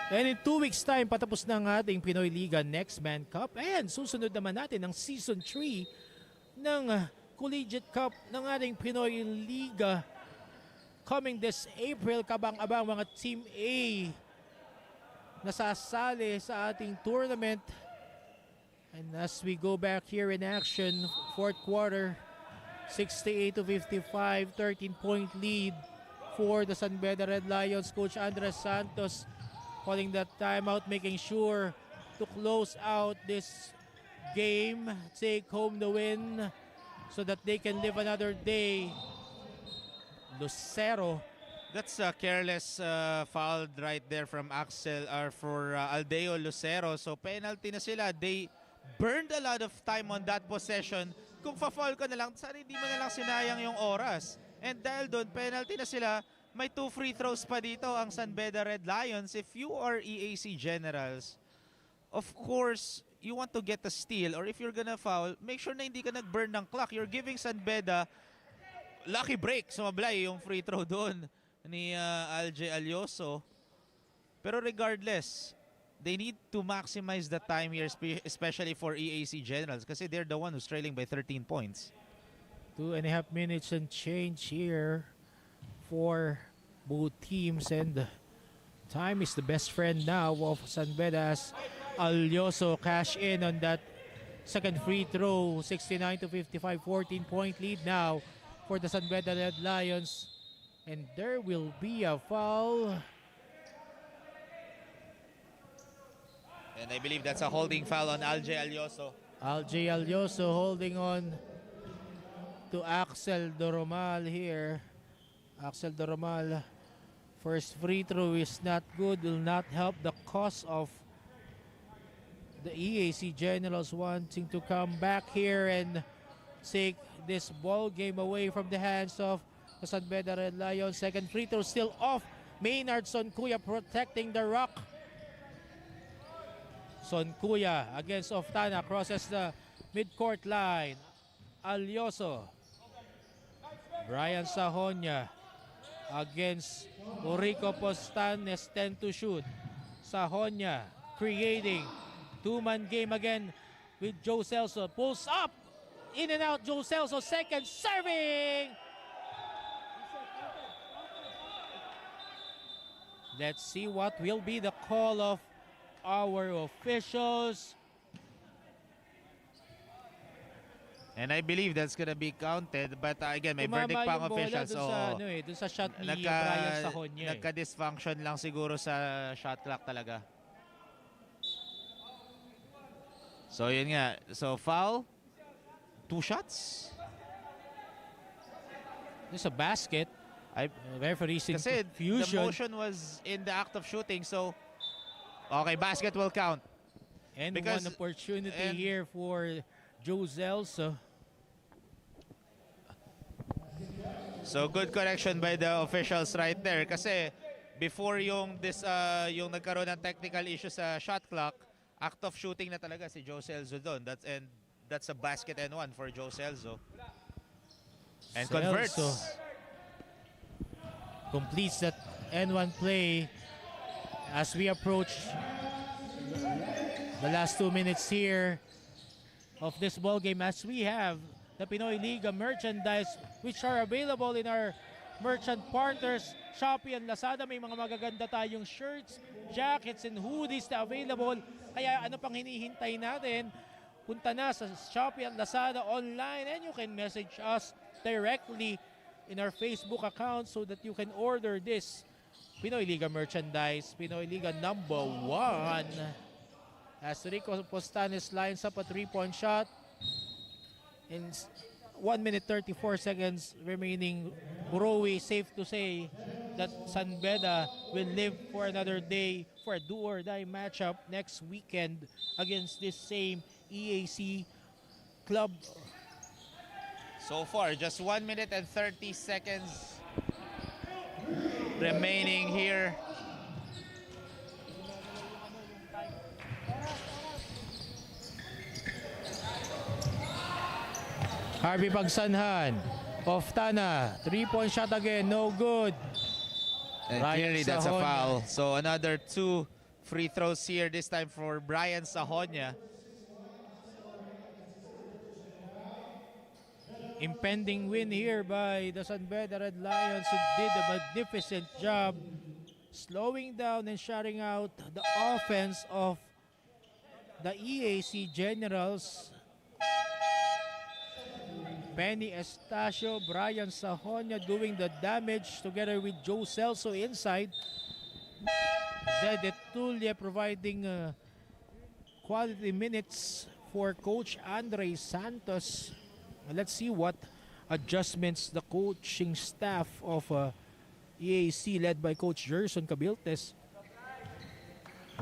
S1: And in 2 weeks time, patapos na ang ating Pinoyliga Next Man Cup. And susunod naman natin ang Season 3 ng Collegiate Cup ng ating Pinoyliga. Coming this April, kabang-abang mga Team A na sasali sa ating tournament. And as we go back here in action, fourth quarter, 68 to 55, 13-point lead for the San Beda Red Lions. Coach Andres Santos calling that timeout, making sure to close out this game, take home the win so that they can live another day. Lucero.
S2: That's a careless foul right there from Axel or for Aldeo Lucero. So penalty na sila. They burned a lot of time on that possession. Kung fa-foul ka na lang, sana hindi mo na lang sinayang yung oras. And dahil doon, penalty na sila. May 2 free throws pa dito ang San Beda Red Lions. If you are EAC Generals, of course, you want to get a steal, or if you're gonna foul, make sure na hindi ka nag-burn ng clock. You're giving San Beda lucky break. Sumablay yung free throw doon ni Alj Alioso. Pero regardless, they need to maximize the time here, especially for EAC Generals, kasi they're the one who's trailing by 13 points.
S1: 2.5 minutes and change here for both teams, and time is the best friend now of San Beda as Alioso cash in on that second free throw. 69 to 55, 14-point lead now for the San Beda Red Lions, and there will be a foul.
S2: And I believe that's a holding foul on Alje Alioso.
S1: Alje Alioso holding on to Axel Doromal here. Axel Doromal, first free throw is not good, will not help the cause of the EAC Generals wanting to come back here and take this ball game away from the hands of the San Beda Red Lions. Second free throw still off. Maynard Soncuya protecting the rock. Soncuya against Oftana, crosses the midcourt line. Alioso. Brian Sahonia against Urico Postanes, 10 to shoot. Sahonia creating two-man game again with Joe Celso. Pulls up, in and out. Joe Celso, second serving. Let's see what will be the call of our officials.
S2: And I believe that's gonna be counted. But again, may
S1: Tumama
S2: verdict pa ang
S1: yung bola
S2: officials.
S1: dun sa, dun sa shot ni Brian Sahonia.
S2: Nagka-dysfunction lang siguro sa shot clock talaga. So yun nga. So foul. 2 shots.
S1: There's a basket. Referees in
S2: Kasi
S1: confusion.
S2: the motion was in the act of shooting. So, okay, basket will count.
S1: And
S2: because-
S1: one opportunity here for Joe Celso.
S2: So good correction by the officials right there. Kasi before yung nagkaroon ng technical issue sa shot clock, act of shooting na talaga si Joe Celso doon. That's a basket and one for Joe Celso. And converts.
S1: Celso completes that N1 play as we approach the last 2 minutes here of this ball game, as we have the Pinoyliga merchandise which are available in our merchant partners, Shopee and Lazada. May mga magaganda tayong shirts, jackets, and hoodies na available. Kaya ano pang hinihintay natin? Punta na sa Shopee and Lazada online, and you can message us directly in our Facebook account so that you can order this Pinoyliga merchandise. Pinoyliga number 1. As Rico Postanes lines up a 3-point shot. In 1 minute 34 seconds remaining, Burowi, safe to say that San Beda will live for another day for a do-or-die matchup next weekend against this same EAC club.
S2: So far, just 1 minute and 30 seconds remaining here.
S1: Harvey Pagsanhan, Oftana, 3-point shot again, no good.
S2: And
S1: Brian
S2: clearly that's a
S1: Sahonia.
S2: foul. So another 2 free throws here, this time for Brian Sahonia.
S1: Impending win here by the San Beda Red Lions, who did a magnificent job slowing down and shutting out the offense of the EAC Generals. Penny Estacio, Brian Sahonia doing the damage together with Joe Celso inside. Zed Etulia providing quality minutes for Coach Andre Santos. Let's see what adjustments the coaching staff of EAC led by Coach Gerson Cabiltes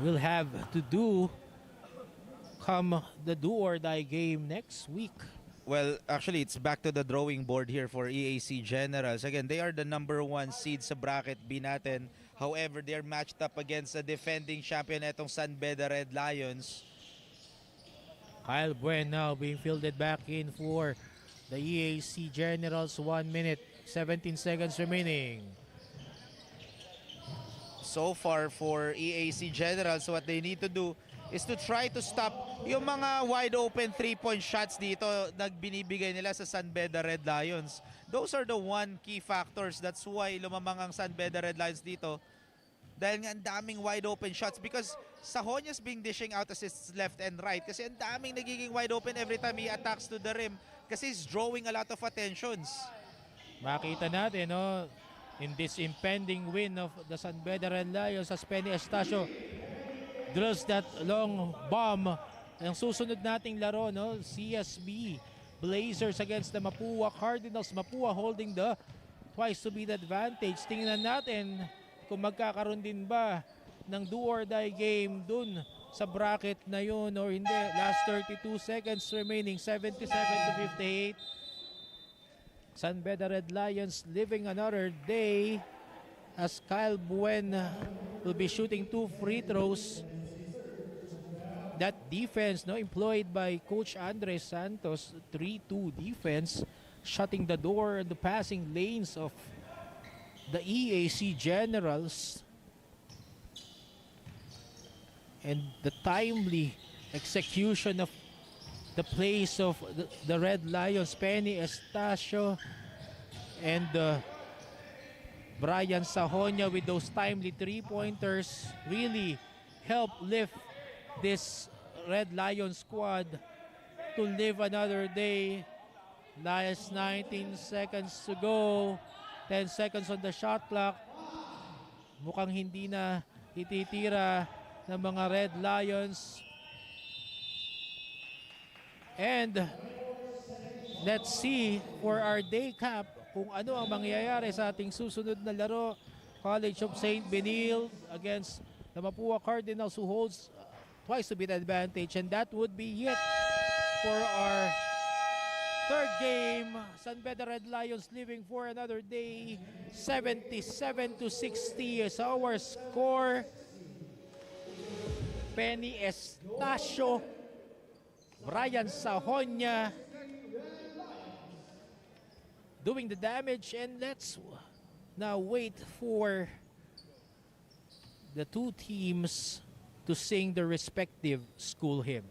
S1: will have to do come the do-or-die game next week.
S2: Well, actually, it's back to the drawing board here for EAC Generals. Again, they are the number 1 seed sa bracket B natin. However, they're matched up against the defending champion etong San Beda Red Lions.
S1: Kyle Buen now being fielded back in for the EAC Generals. 1 minute, 17 seconds remaining.
S2: So far for EAC Generals, what they need to do is to try to stop yung mga wide open 3-point shots dito na binibigay nila sa San Beda Red Lions. Those are the one key factors. That's why lumamang ang San Beda Red Lions dito. Dahil nga ang daming wide open shots, because Sahonia's being dishing out assists left and right kasi ang daming nagiging wide open every time he attacks to the rim kasi he's drawing a lot of attentions.
S1: Makita natin, no, in this impending win of the San Beda Red Lions, as Penny Estacio drills that long bomb. Ang susunod nating laro, no? CSB Blazers against the Mapua Cardinals. Mapua holding the twice to beat advantage. Tingnan natin kung magkakaroon din ba ng do or die game dun sa bracket na yun or hindi. Last 32 seconds remaining, 77 to 58. San Beda Red Lions living another day as Kyle Buen will be shooting 2 free throws. That defense, no, employed by Coach Andres Santos, 3-2 defense, shutting the door and the passing lanes of the EAC Generals. And the timely execution of the plays of the Red Lions, Penny Estacio and Brian Sahonia with those timely 3-pointers really help lift this Red Lion squad to live another day. Last 19 seconds to go. 10 seconds on the shot clock. Mukhang hindi na ititira ng mga Red Lions. And let's see for our day cap kung ano ang mangyayari sa ating susunod na laro. College of St. Benil against the Mapua Cardinals, who holds twice to beat advantage, and that would be it for our third game. San Beda Red Lions living for another day. 77 to 60 is our score. Penny Estacio, Brian Sahonia doing the damage, and let's now wait for the two teams to sing their respective school hymns.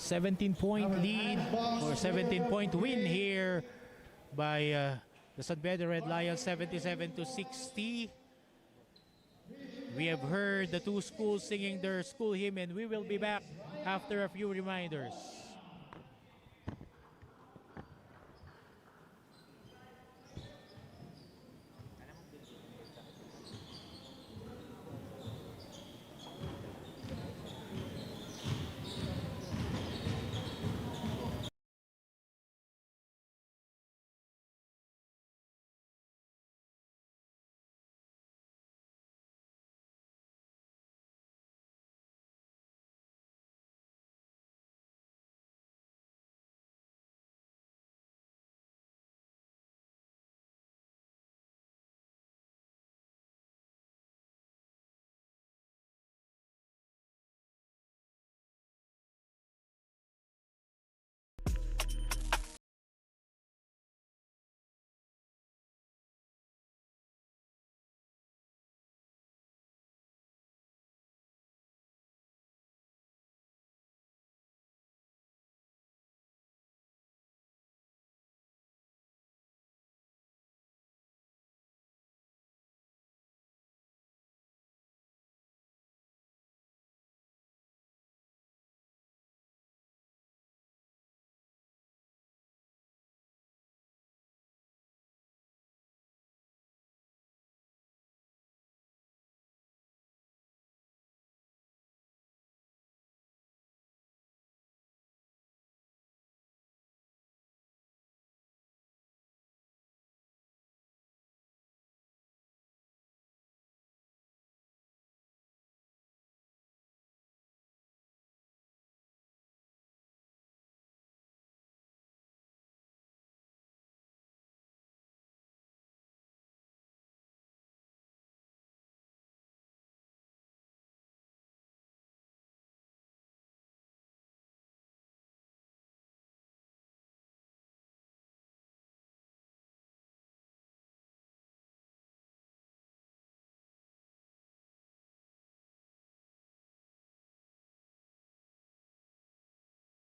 S1: 17-point lead or 17-point win here by the San Pedro Red Lions, 77-60. We have heard the two schools singing their school hymn, and we will be back after a few reminders.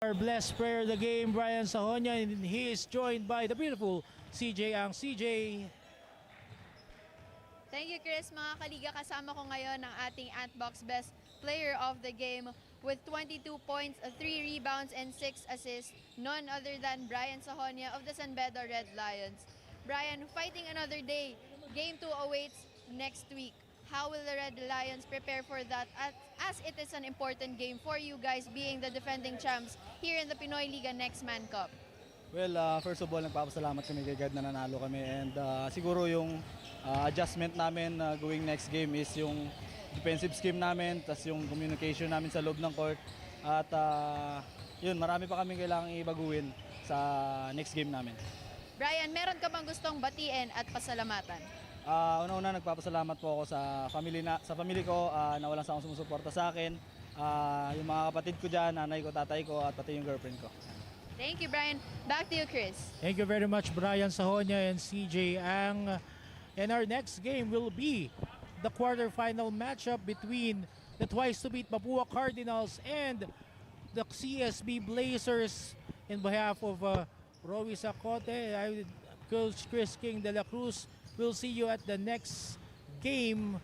S1: Our blessed player of the game, Brian Sahonia, and he is joined by the beautiful CJ Ang. CJ,
S7: Thank you, Chris. Mga kaliga, kasama ko ngayon ang ating Antbox Best Player of the Game with 22 points, 3 rebounds, and 6 assists. None other than Brian Sahonia of the San Pedro Red Lions. Brian, fighting another day. Game 2 awaits next week. How will the Red Lions prepare for that as it is an important game for you guys being the defending champs here in the Pinoyliga Next Man Cup?
S4: Well, first of all, nagpapasalamat kami kay God na nanalo kami, and siguro yung adjustment namin going next game is yung defensive scheme namin, tas yung communication namin sa loob ng court, at yun, marami pa kami kailangang ibaguhin sa next game namin.
S7: Brian, meron ka bang gustong batiin at pasalamatan?
S4: Una-una, nagpapasalamat po ako sa family ko na walang sawang sumusuporta sa akin. Yung mga kapatid ko dyan, nanay ko, tatay ko, at pati yung girlfriend ko.
S7: Thank you, Brian. Back to you, Chris.
S1: thank you very much, Brian Sahonia and CJ Ang. And our next game will be the quarterfinal matchup between the twice-to-beat Papua Cardinals and the CSB Blazers. In behalf of Rowy Sacote, Coach Chris King de la Cruz, we'll see you at the next game